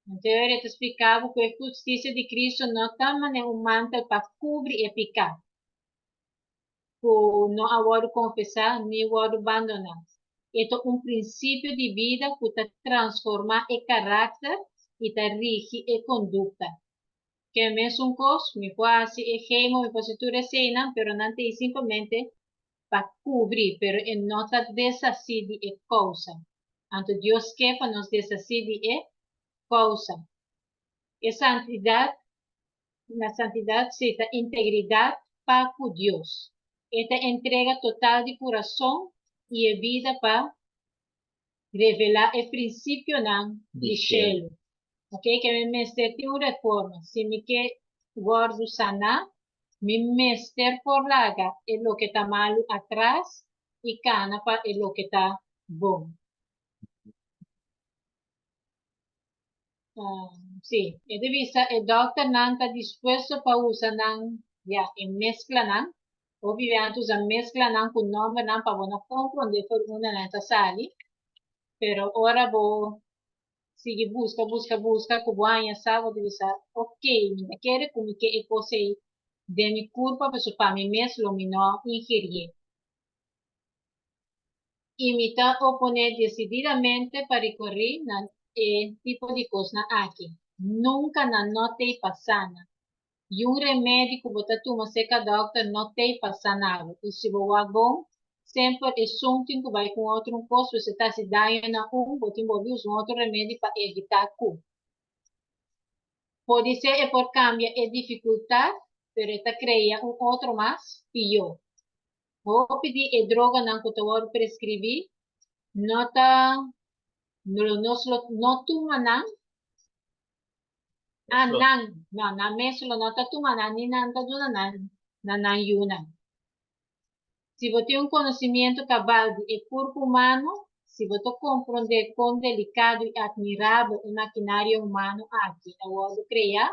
Então, eu te explicava que a justiça de Cristo não está um manto para cobrir e picar. Não agora confessar, nem agora abandonar. Este é princípio de vida que está transformar o caráter e está rige a conduta. Que é mesmo coisa, me quase é gemo, me postura cena, pero não tem simplesmente para cobrir, pero não está desacide a causa. Então, Deus quer para nos desacide a causa. La santidad cita integridad para con Dios. Esta entrega total de corazón y vida para revelar el principio de cielo. Ok, que mi mester tiene una reforma. Si me que guardo sana, mi mester por larga es lo que está mal atrás y cana para es lo que está bueno. Sí, es de vista, el doctor no está dispuesto para usar ya en mezcla, obviamente usa mezcla con nombre para bueno comprender por una nanta sali, pero ahora voy sigue busca, como aña sabe de vista, ok, me quiere como que es cosa de mi culpa, pero para mí mes lo me no ingerir. Y me está oponer decididamente para recorrer tipo de cosas aquí. Nunca no te pasa nada. Y un remedio que você toma seca doctor no te pasa nada. Y si vos hago, sempre é something que vai com outro coisa, você está se dando na bote envolver um outro remédio para evitar cu. Pode ser é por cambia é dificuldade, pero está cria outro mais pior. Vou pedir é droga não que eu vou prescrever, nota, não toma não, não mesmo nota toma não, nem nada do não yuna. Se você tem conhecimento cabal do corpo humano, se você compreender quão delicado e admirável é a maquinária humana aqui, eu vou criar,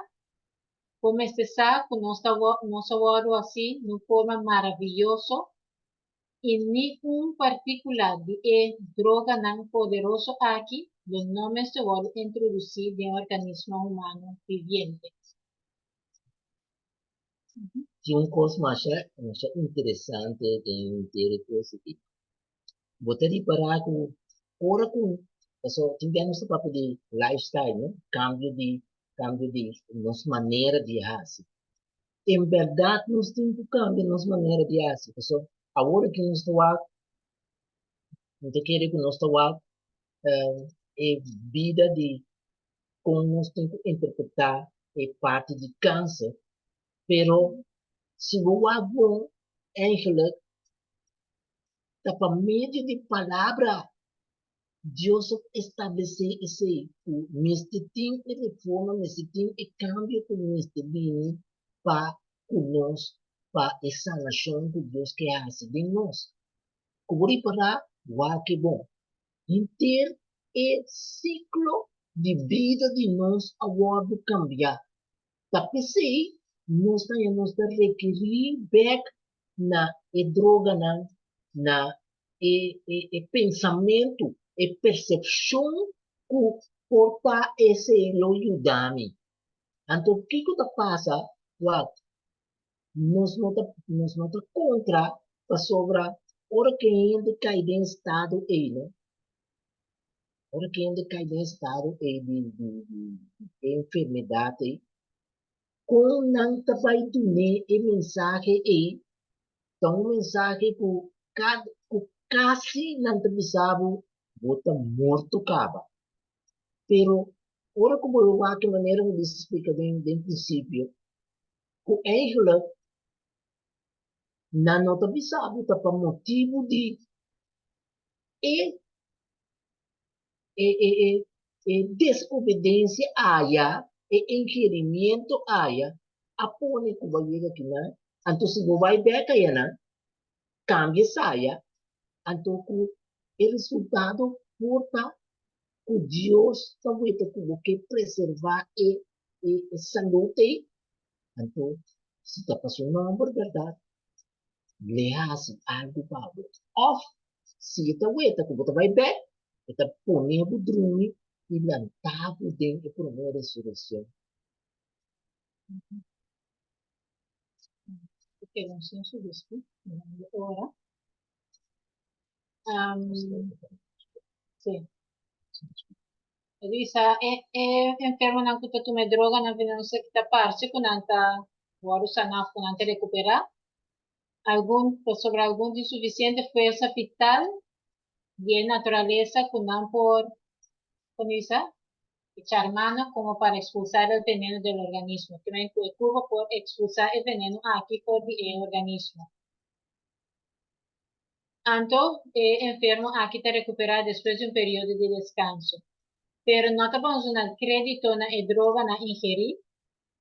começar com nosso world assim, de forma maravilhosa, e nenhum particular de droga não poderoso aqui, do nome se vou introduzir de organismo humano viviente. Tinha uma coisa mais interessante em ter positivo. Vou ter que parar com, ora com, só tivemos o papel de lifestyle, né? Cambio de nossa maneira de agir. Em verdade, nós temos que cambiar nossa maneira de agir. Só, agora que nós estamos, não te quero que nós estamos, é vida de como nós temos que interpretar é parte de câncer, pero se o avô eigenlijk está por meio de palavra Deus estabelecer esse neste tempo de reforma, neste tempo de cambio que neste bem para nós, para essa nação que Deus quer fazer de nós. Como para o que bom. Inteiro é ciclo de vida de nós agora cambiar. Tapi se nós temos que requerir back na droga na pensamento e percepção que porta esse lo ayudami. Então, o que que passa? What? Nós não tá contra para sobra ora que ainda cai em estado aí, né? Ora que ainda cai em estado de enfermidade com não tá vai ter e mensagem aí, então mensagem que quase não te bisabo bota morto caba. Pero ora como eu acho que maneira que se explica de princípio, o eigenlijk na nota bisabo tá para motivo de e, desobediência aia e inquirimento aia apone que vai vir aqui na então se vai beca aí na cambia saia então o resultado porta que Deus também tem que preservar e saúde. Então, se está passando uma verdade, leia-se algo para Ou, se está weta, como você vai ver, está ponendo o drone e lançar o dentro para uma ressurreição. Porque não sei se isso, ora. Sim. Elisa, enfermo não que tome droga, não não sei que parte com nanta, o sanaf com nanta recuperar. Sobre algum insuficiente força vital de naturaleza que não por, como isso, echar mano como para expulsar el veneno del organismo, que me preocupa por expulsar el veneno aquí por el organismo. Anto, enfermo aquí te recuperar después de un periodo de descanso. Pero no te vamos a dar crédito na droga na ingerir,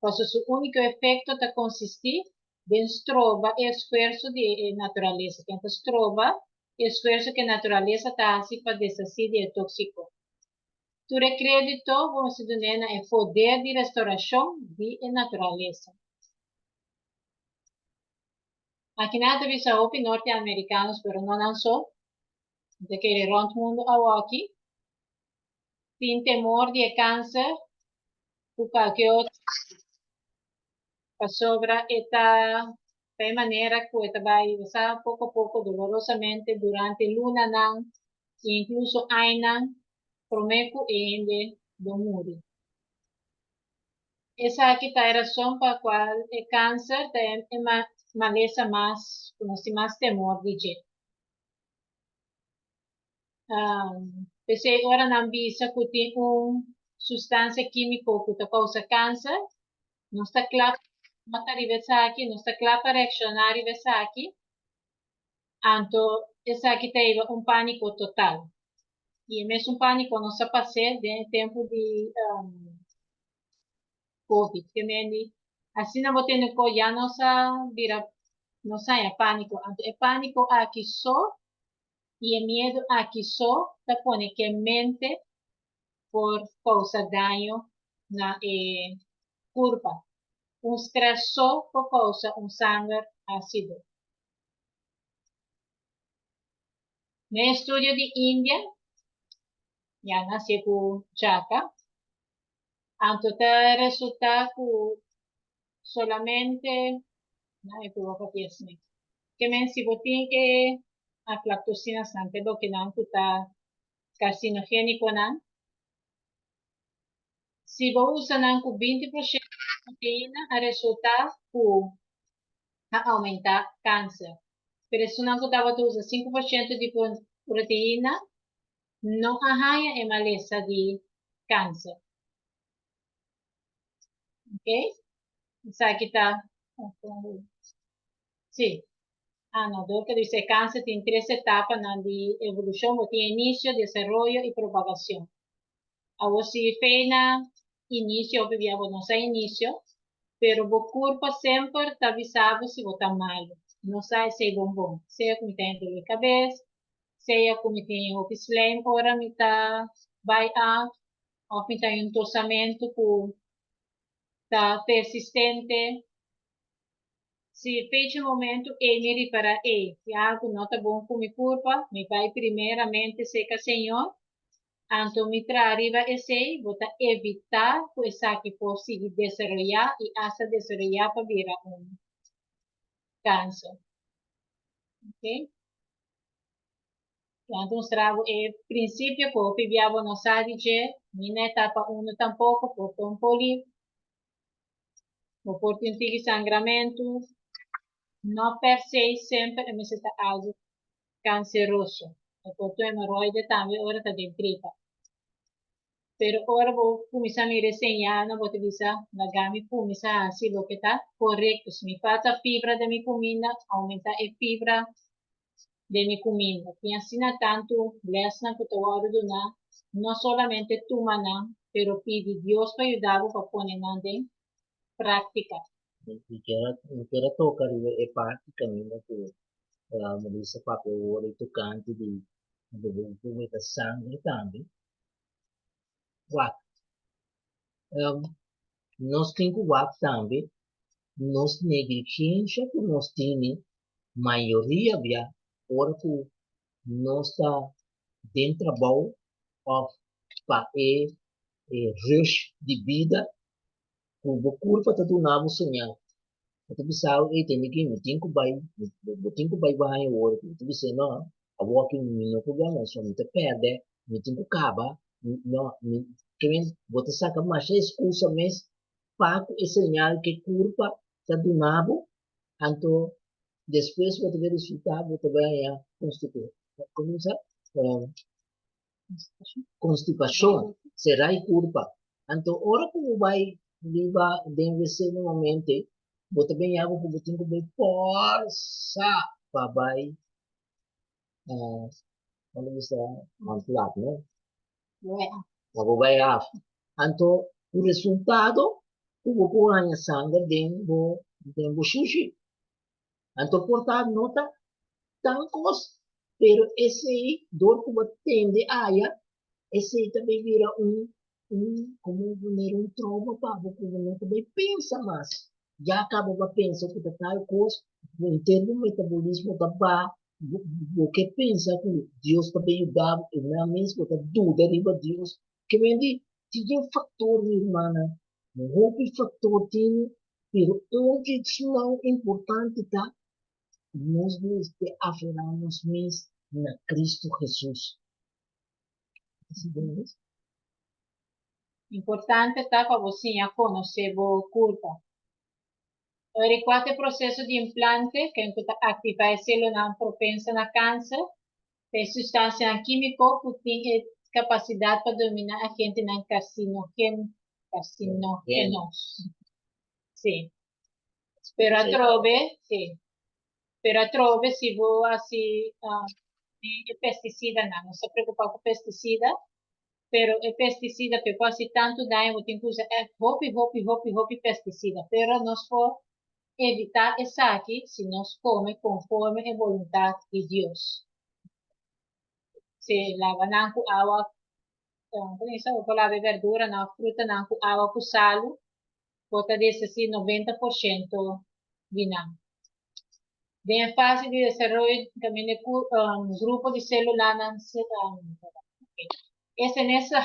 pues su único efecto te consistir en estroba esfuerzo de naturaleza, que estroba esfuerzo que naturaleza te hace para deshacer de tóxico. Tu crédito, vamos a decir, é poder de restauração de natureza. Aqui na televisão, norte-americanos, pero não só, de que rond mundo aqui, tem temor de câncer, por qualquer outro, sobra esta de maneira que esta vai usar pouco a pouco, dolorosamente, durante luna não, e incluso aina, promeco e ainda do mundo. Essa aqui é a razão para a qual o câncer tem uma maleza mais, como se mais temor de jeito. Kasi ora nang bisa kuti sustanza química que causa câncer, não está claro matar aqui, não está claro para reaccionar aqui, então essa aqui teve pânico total. E mesmo pânico não se passou de tempo de COVID, que me assim não vou ter no já não se vira, não sai pânico, é pânico aqui só e é medo aqui só, tá pone que mente por causa daño na curva. Stress só por causa sangue ácido. No estudio de India, ya nació con Chaka, entonces resulta que solamente, no me equivoco, que me si botín aflatoxina sante lo que no está carcinogénico, ¿no? Si vos usas con 20% de proteína, el resultado aumentar câncer. Pero se não usa 5% de proteína, não arranha a maleza de câncer. Ok? Isso aqui está. Sim. Não, do que diz câncer tem 3 etapas de evolução: tem início, desenvolvimento e propagação. A você fez início, obviamente não sei início, pero o corpo sempre está avisado se você está mal. Não sai se é bom. Seja como tem dor de cabeça, seja como tem o flame, ora me está vai ou me tem tossamento que está persistente. Se fez um momento, me repara, se algo não está bom com minha culpa, me vai primeiramente seca, Senhor, então me traz arriba esse, vou evitar que essa que possa se desenvolver e hasta desenvolver para virar câncer. Ok? Então, trago o princípio que o pibiabo não sabe de, na etapa 1 tampouco, porque poli, o portento de sangramento, não per se sempre é algo canceroso. O porto hemorroide também, ora está dentro. Pero ora vou começar a me resenhar, não vou utilizar na gama, começar assim, o que está correto. Se me falta fibra da minha comida, aumentar a fibra de minha comida. E assim, tanto, lesna que estou ordenando, não somente tu, maná, pero pedi Deus para ajudar para pôr em prática. E quero tocar a parte também que Melissa papel o tocante de muita sangue também. What? Nós temos o também, nós negligência que nós temos, maioria via, ora que nós está dentro do trabalho, para rush de vida, com o corpo está donando sonhar. Então, pessoal, tem que me tem que vai ora, tu disse não, a walking no programa só me perde, me tem que acaba, não, me quem bota saca mais excusa mesmo, para o sinal que culpa está donado, então depois você vai resultar, você vai a começar constipação, será e culpa. Então, ora como vai levar deve ser no momento, você bem algo que você tem que força para vai, como você mantular, né? Para vai a, então o resultado, o vou ganhar sangue dentro do sushi. Então, portanto, nota tão coisa, pero esse dor que você tende a esse também vira como um trauma para você não também pensa mais. Já acaba para pensar que está tal coisa, em termos do metabolismo da barra, o que pensa que Deus também ajudava, e não é mesmo que dúvida de Deus, que me diz, tinha fator, minha irmã, não houve fator, tinha, pero onde não é importante, tá? Nós nos aferramos mais na Cristo Jesus. Importante está para você conhecer a culpa. Agora, qual é o processo de implante que activa a célula não propensa a câncer? A substância química tem capacidade para dominar a gente na carcinógenos. Sim. Pero a trove, sim. Pero a trove, se vou assim, pesticida, não se preocupar com pesticida, pero el pesticida que pode tanto daño, você tem que usar hopi pesticida, pero nós por evitar isso aqui, se nós come conforme a vontade de Deus. Se lava não com água, por lavar verdura, não fruta, não com água com sal, bota desse assim 90% vinagre. Bem a fase de desenvolvimento também de grupo de células es en esa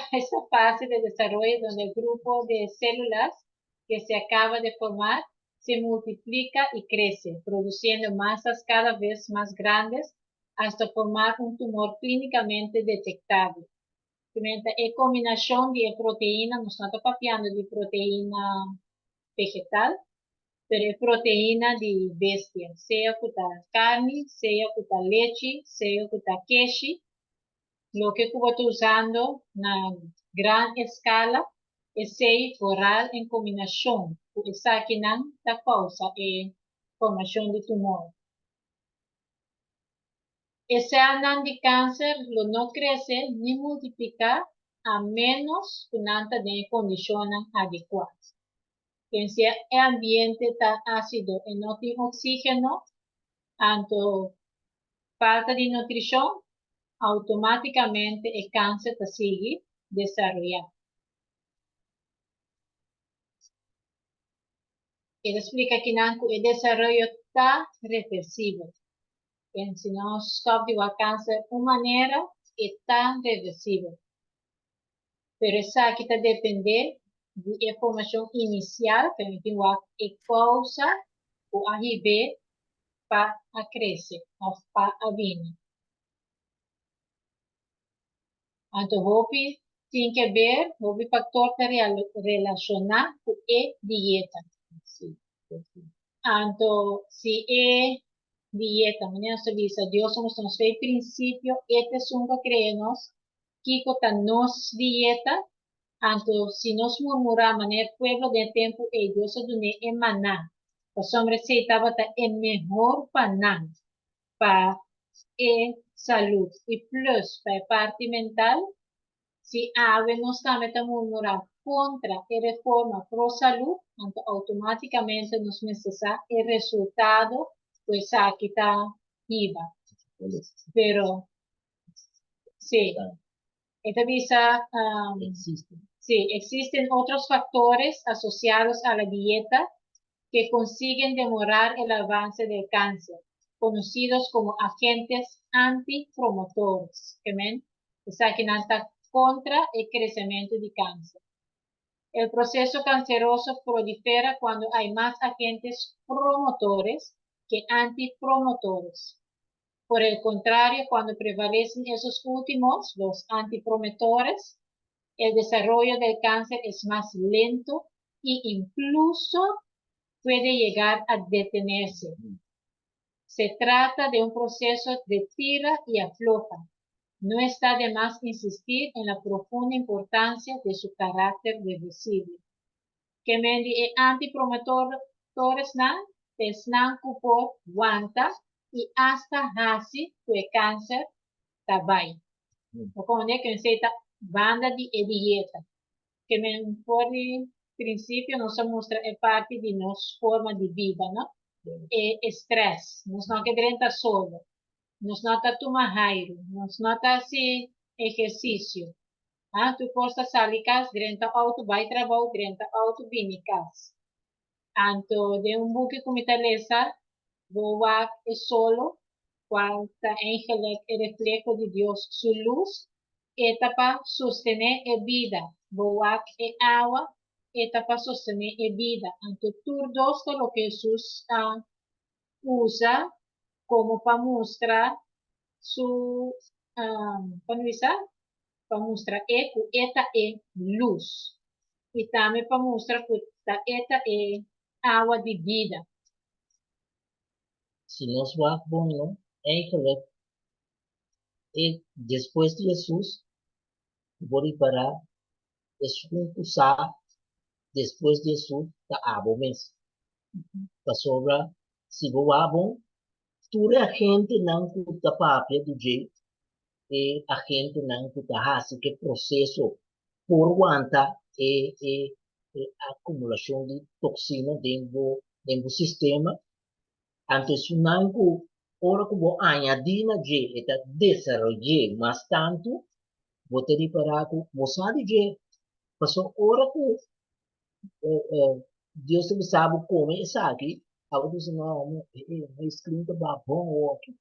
fase de desarrollo donde el grupo de células que se acaba de formar se multiplica y crece, produciendo masas cada vez más grandes hasta formar un tumor clínicamente detectable. La combinación de proteína, no estamos papiando de proteína vegetal, pero es proteína de bestia, sea con carne, sea con leche, sea con queso. Lo que eu estou usando na grande escala é ser oral em combinação, porque isso aqui não dá causa é formação de tumor. Esse anão de câncer não cresce nem multiplica a menos que não tenha condições adequadas. Se o ambiente está ácido e não tem oxígeno, tanto falta de nutrição, automáticamente el cáncer te sigue desarrollando. Él explica que el desarrollo está reversible. Si no stop el cáncer de una manera, está reversible. Pero esa aquí está depende de la información inicial, que me tengo a causa o arriba para crecer, o para venir. Então, houve tem que ver, houve factor relacionado com a dieta. Então, se é dieta, menina, se diz, Deus nos fez princípio, este são creemos, que com nos dieta, então, se nos murmuramos, né, pueblo de tempo, e Deus é maná. Os homens aceitavam é melhor paná para a saúde. E plus, para a parte mental, si ave no está murmurar contra la reforma pro salud, automáticamente nos necesita el resultado, pues aquí está viva. Pero, sí, esta visa, sí, existen otros factores asociados a la dieta que consiguen demorar el avance del cáncer, conocidos como agentes antipromotores, que ven, que no está contra el crecimiento de cáncer. El proceso canceroso prolifera cuando hay más agentes promotores que antipromotores. Por el contrario, cuando prevalecen esos últimos, los antipromotores, el desarrollo del cáncer es más lento e incluso puede llegar a detenerse. Se trata de un proceso de tira y afloja. No está de más insistir en la profunda importancia de su carácter reversible. Que mendi antipromotores nan por guanta y hasta hasi que cáncer tabai. O como que se banda de dieta. Que por princípio nos mostra parte de nossa forma de vida, ¿no? Estresse, nos não queremos solo. Nos nota tomar raio, nos nota assim exercício. Tu posta sair casa, grenta auto, vai trabalhar, grenta auto, vem casa. Anto de buque como talesa, boa é solo, quanta ángel é reflejo de Deus, sua luz, etapa sostener a vida, boa é água, etapa sostener a vida. Anto todos lo que Jesus usa como para mostrar su, para mostrar que esta es luz. Y también para mostrar que esta es agua de vida. Se nós vamos bom, eigenlijk E después de Jesús, voy para es un usar después de Jesús, ta abo mes. Ta sobra, si vou abo, ture a gente não cuta papia do jeito, e a gente não cuta hasi, que processo por aguanta e acumulação de toxina dentro do sistema. Antes, não, ora que vou añadir na je, eta desarrollar mais tanto, vou ter que parar com, vou sabe je, passou ora que Deus ele sabe como é isso aqui, algo diz, não, é screen que vai bom aqui,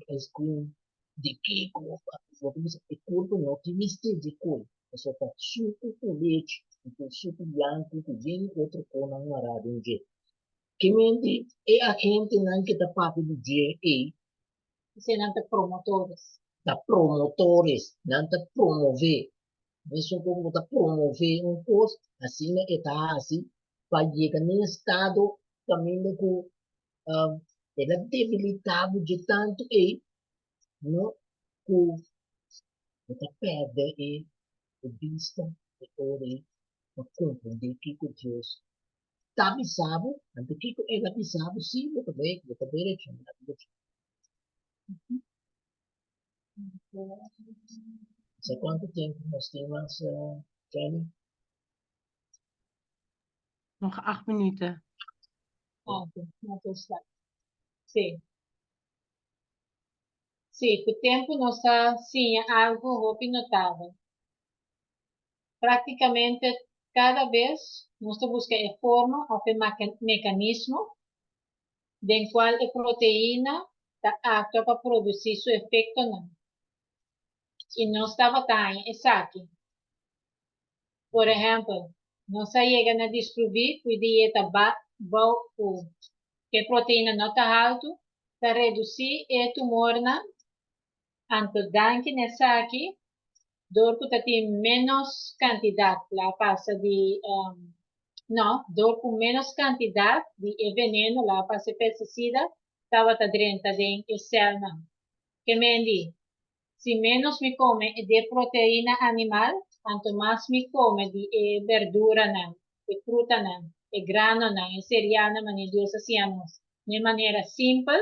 é screen de que, como, vou dizer, é corpo não, que mistério de cor, passou para suco com leite, com suco branco, com vinho, outro cor não marado, um je. Que mente é a gente não que está parte do je, Sino promotores. da promotores, não está promover. Isso como está promover um curso, assim, né, está assim, para chegar no estado também com ela debilitado de tanto e não com está perde e o vista e ore para compreender que Deus está avisado, antes que ele avisado, sim, eu também sei quanto tempo nós temos, Jenny? Nog 8 minuten. No te está. Sí. Sí, tu tempo não está, sim, algo notado. Prácticamente cada vez nós buscamos forma ou mecanismo de qual a proteína actúa para produzir seu efeito não. E não estava tão exato. Por exemplo, não se chega a descobrir que a dieta que a proteína não está alto, para reduzir o tumor na anto danke nessa aqui, dor que tem menos quantidade, lá passa de não, dor com menos quantidade de veneno, lá passa pesticida, estava dentro de célula. Que me diz, se menos me come de proteína animal, quanto mais me come de verdura não, de fruta não, de grano não, de cereal não, de Deus assim, de maneira simples,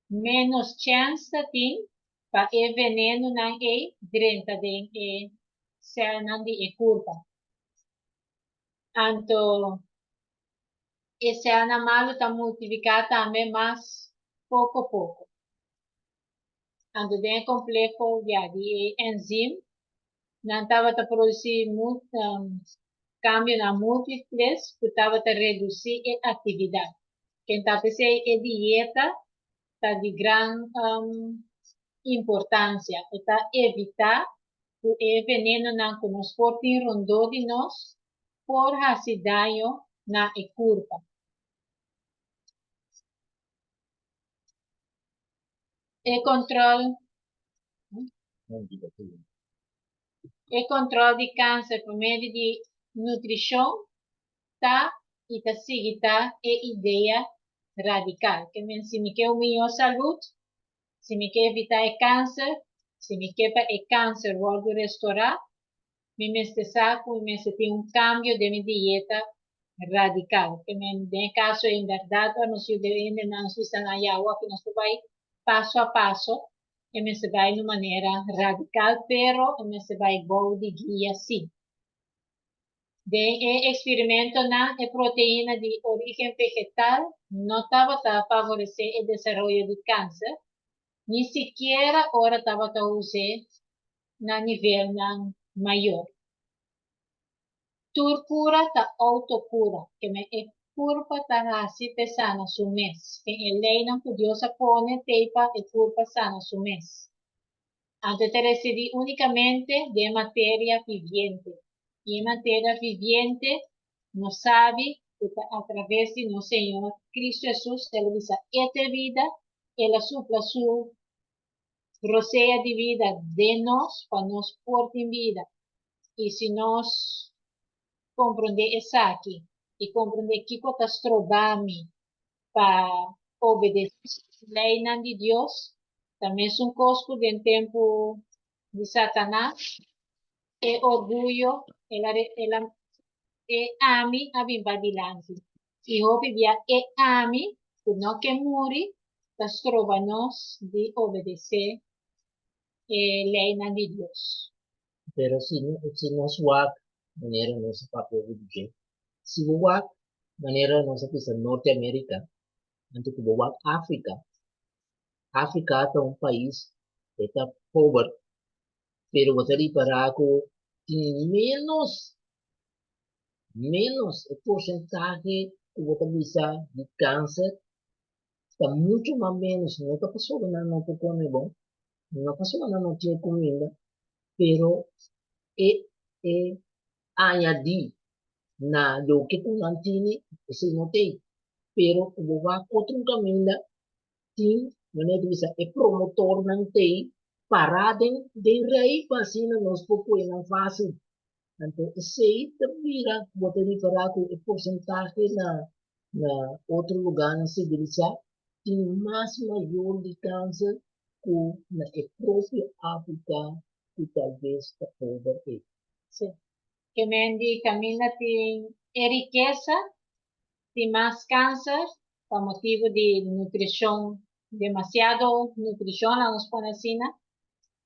menos chance tem para o veneno não é dentro de célula de curva. Então, esse animal está multiplicado também mais pouco a pouco. Então, tem complexo de enzima, não estava a produzir muito cambio na múltiples, que estava a reduzir a atividade. Quem está pensando em dieta está de grande importância, está evitar que o veneno não nos porte em rondô de nós, por fazer dano na curva. E controle de câncer por meio de nutrição tá e tá seguida é ideia radical que se me quer melhor saúde, se me quer evitar o câncer, se me quer para o câncer voltar restaurar, me necessita tem cambio de minha dieta radical que no caso em verdade nós devemos estar na água que nós vai passo a passo e se vai de maneira radical, pero se vai bom de guia sim. De experimento na proteína de origem vegetal não estava a favorecer o desenvolvimento de câncer, nem sequer agora estava a usar na nível maior. Turcura ta autocura, que me é curva ta assim pesana su mês, que a lei não podia se pone teipa e curva sana su mês. Antes de receber unicamente de matéria vivente. E matéria vivente não sabe que através de nosso Senhor Cristo Jesus, Ele diz, esta vida, ela supla su roceia de vida de nós, para nos pôr em vida. E se nós compreender isso aqui, e compreender que está para obedecer a lei de Deus, Também é um cosco de tempo de Satanás. E orgulho, ela e ami a bimba dilante. E hope via e ami, que não que muri, das trova-nos de obedecer lei na de Deus. Pero se nós wak, maneira nossa papel de se wak, maneira nossa pisa Norte América, anto que wak África. África é um país que está pobre, pero você reparar que tem menos o porcentagem que você visa de câncer, está muito mais menos. Não está passando nada, não está comendo bom, não passou nada, não tinha comida, pero é añadir na do que tu não tinha, você não tem. Pero o vai outro caminho, tem, maneira de é promotor não tem, parada de rei, vacina, nós pouco não fácil. Então, sei vira, você reparar que o porcentagem na outro lugar na civilização tem mais maior de câncer que na própria África, que talvez está pobre. Sim. Que mendi camina tem riqueza, tem mais câncer, por motivo de nutrição, demasiado nutrição, vamos por assim,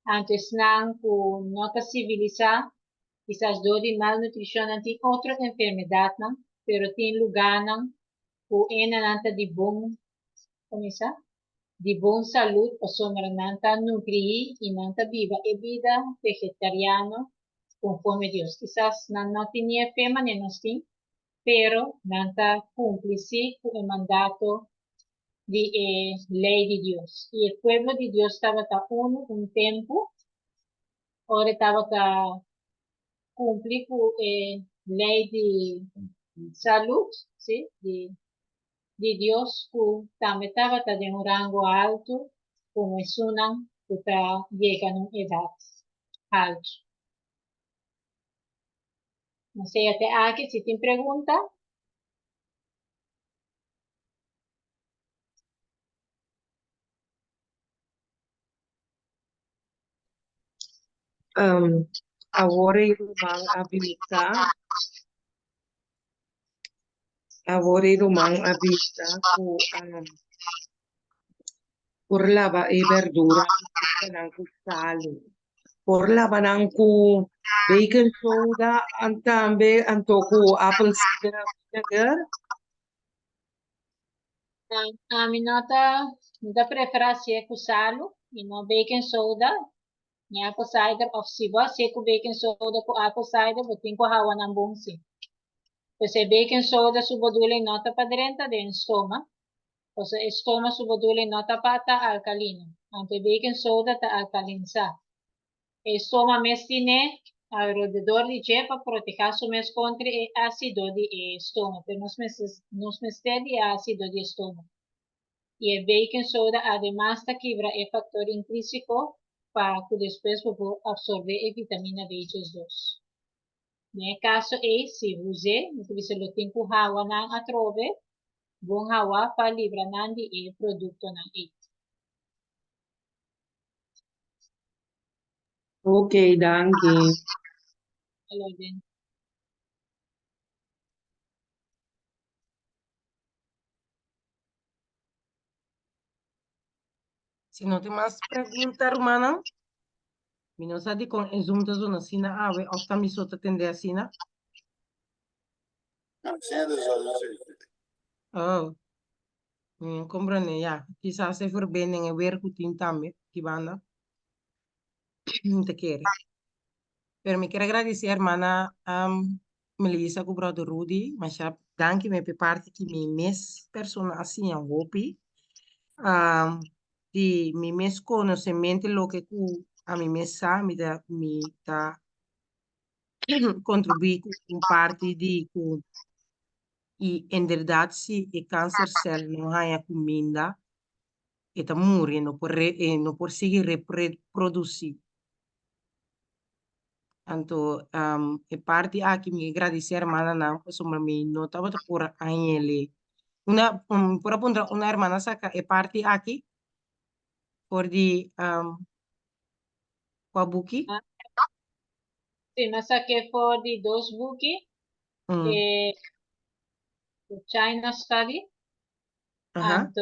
antes não, com nota civilizar, quizás dor de malnutrição, não tem outra enfermidade, não, pero tem lugar, não, com nanta de bom, como isso? De bom saúde, pessoa nanta nutrir e nanta viva, e vida vegetariana, conforme Deus. Quizás não tinha fé, mas não tem, pero nanta cumple-se com o mandato de lei de Deus. E o povo de Deus estava um tempo, ora estava cumprir com a lei de saúde, sim, de Deus, que também estava de um rango alto, como é uma que está chegando a uma idade alta. Não sei até aqui se tem pergunta. Agora irmão habita por lava e verdura com sal, por lava com bacon soda, também antoco apple cider vinegar. A minha nota preferência é salo e não baking soda. Ni apple cider of siba, se com baking soda com apple cider, botin ko hawa ng bungsi. Kasi baking soda subodule nota pa direnta de estoma. Kasi estoma subodule nota pa ta alkalino. Ante baking soda ta alkalinsa. Estoma mestine alrededor di cepa proteger su mes contra e ácido di estoma. Pero nos mester di ácido di estoma. Y el baking soda además ta quebra el factor intrínseco para que depois vou absorver a vitamina B2. No caso se você não tem que hawa na atrove, bom hawa para livrar de produto na Ok, danke. Hello, then. Se não tem mais pergunta, hermana, me não sabe com exumta zona sina ave, ou está me só atender a sina? Oh, compreende, ja. Quizás se verbinding en weer goed in también, que banda. Te quiere. Pero me quiero agradecer, hermana, Melissa, com o brother Rudy, mas já, danke me pe parte que me mes persona assim, a hopi, de me mes conhecimento, lo que a mim mesa, me da contribuir com parte de, e em verdade, se o câncer cell não há comida, está morrendo, não por seguir reproduzir. Então, é parte aqui me agradecer, hermana, não, sobre mim, não estava por aí ele. Por apontar, uma hermana saca, é parte aqui, por the Wabuki. Ah, sí, me saqué por the dos bookie, Mm. the China study Ajá. and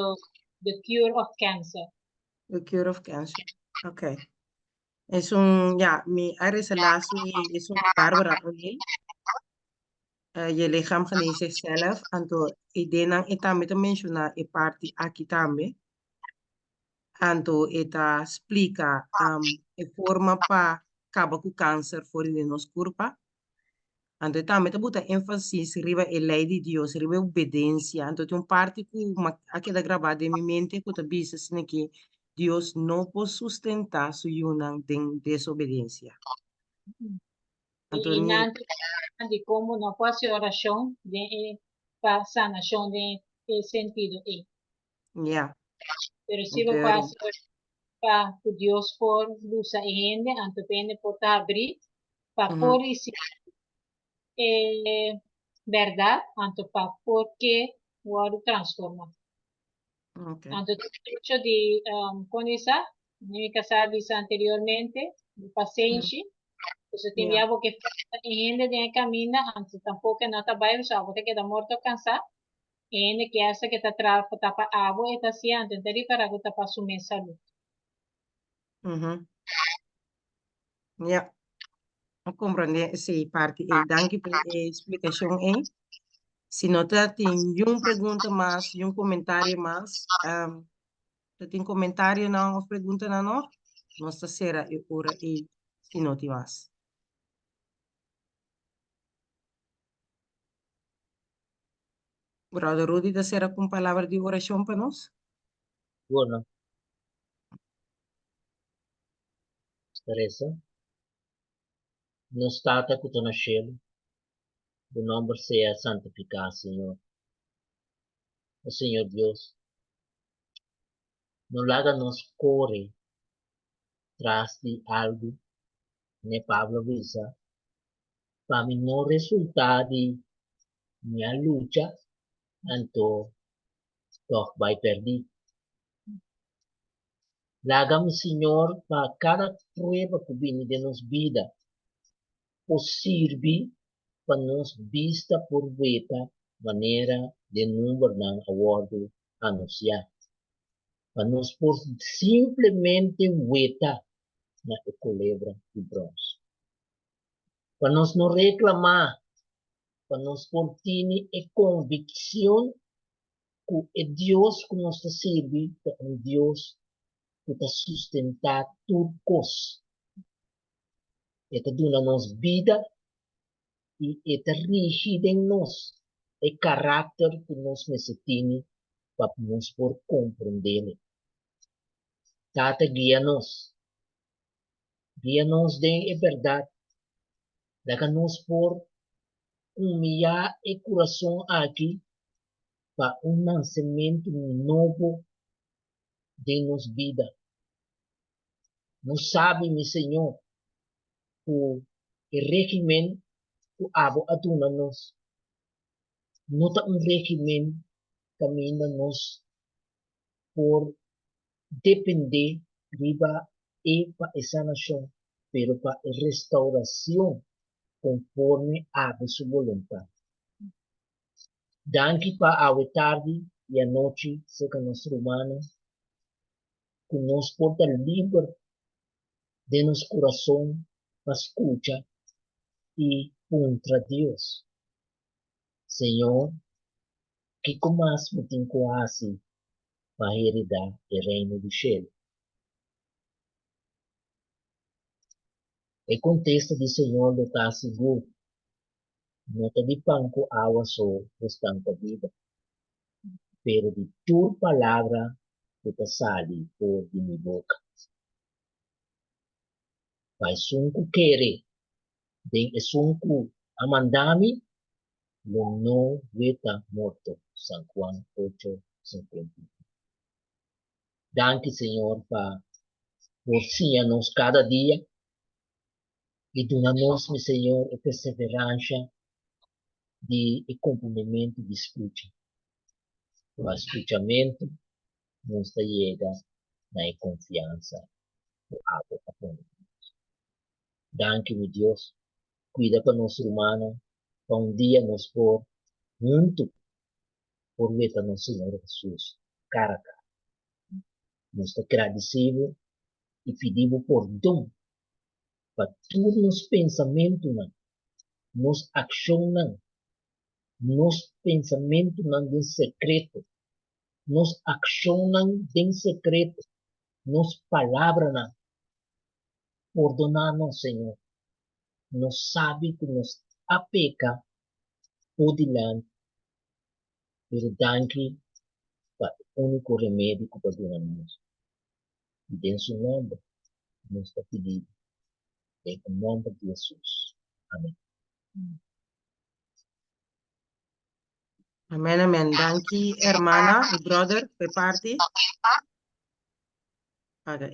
the cure of cancer. The cure of cancer. Okay. Ja, mi relatie is Barbara O'Neill. Je lichaam geneest zichzelf. En toen ik denk aan het met de mensen naar een party aquí tambe. En toen het explica e forma pa kabaku cancer voor de nos curpa. En toen también te buta énfasis riba el lei di Dios, riba obediencia. En toen parte que aquí da grabada en mi mente que te dice que Dios no puede sustentar su yunan de desobediencia. Y Antonio, de cómo no puede hacer oración para sanación de sentido. ya, Pero si vos pero, puedes para que Dios por luz y gente, antes pende por abrir, para por decir verdad, antes para porque o transforma. okay. Antes el hecho de conversar, mi casa dice anteriormente, paciente, entonces te Ya, enviaba que gente de camina, antes tampoco no está baile, só você queda morto cansado, gente que essa que está para água e está assim, antes de para que está para assumir saúde. ya, comprende, sí, parte. Danke por la explicación. Si no te tiene una pregunta más, un comentario más, te tiene comentario no, o pregunta no, no está será ahora y si no te vas. Brother Rudy, ¿te será con palabra de oración para nos? Bueno, Teresa, nos trata que tu nasceu, tu nombre sea santificado, Señor. Oh, Señor Dios, no háganos correr tras de algo, ne Pablo visa, para mí no resultar de mi lucha, anto, doch vai perder. Lágame, Señor, para cada prueba que viene de nos vida, o sirve para nos vista por veta maneira de número não awardo anunciar. Para nos por simplesmente veta na culebra de bronze. Para nos não reclamar, para nos por ter a convicção que é Deus que nos serve, é um Deus que está sustentar tudo coisa. Está dando nos vida e está rígido em nós. É caráter que nós necessitamos para nos por compreender. Tata, guia-nos de verdade. Daga-nos por humilhar o coração aqui para nascimento novo de nos vida. Nós sabemos, meu Senhor, que o regime que abo aduna-nos não é regime que caminha-nos por depender riba e para essa nação, pero para a restauração conforme a sua vontade. Danke para a tarde e a noite, seca nos romanos, que nos porta livre de nosso coração para escuta e contra Deus. Senhor, que comas me tem quase para herdar o reino do céu. E contesta de Senhor do tá seguro, nota de panco água só restante vida, pero de tua palavra que te sale por de minha boca. Pai sunku quere, den e sunku amandami, lo no veta morto, San Juan 8:50. Danke, Senhor, por nos cada dia e dona-nos, meu Senhor, a perseverança de cumprimento de escuta. O escutamento nos chega na confiança do água para Danke, meu Deus. Cuida para nosso humano. Para dia nos pôr junto por ver a nosso Senhor Jesus. Cara a cara. Nós agradecemos e pedimos perdão para todos os pensamentos, nos ações, nos pensamentos em secreto, nos ações em secreto, nos palavras, perdonar-nos, Senhor. Nos sabe que nos apeca por delante, pero danke para o único remédio que podemos. E em seu nome, nos está pedindo, em nome de Jesus. Amém. Amen, amen. Dankie, hermana, brother, per parte. Paga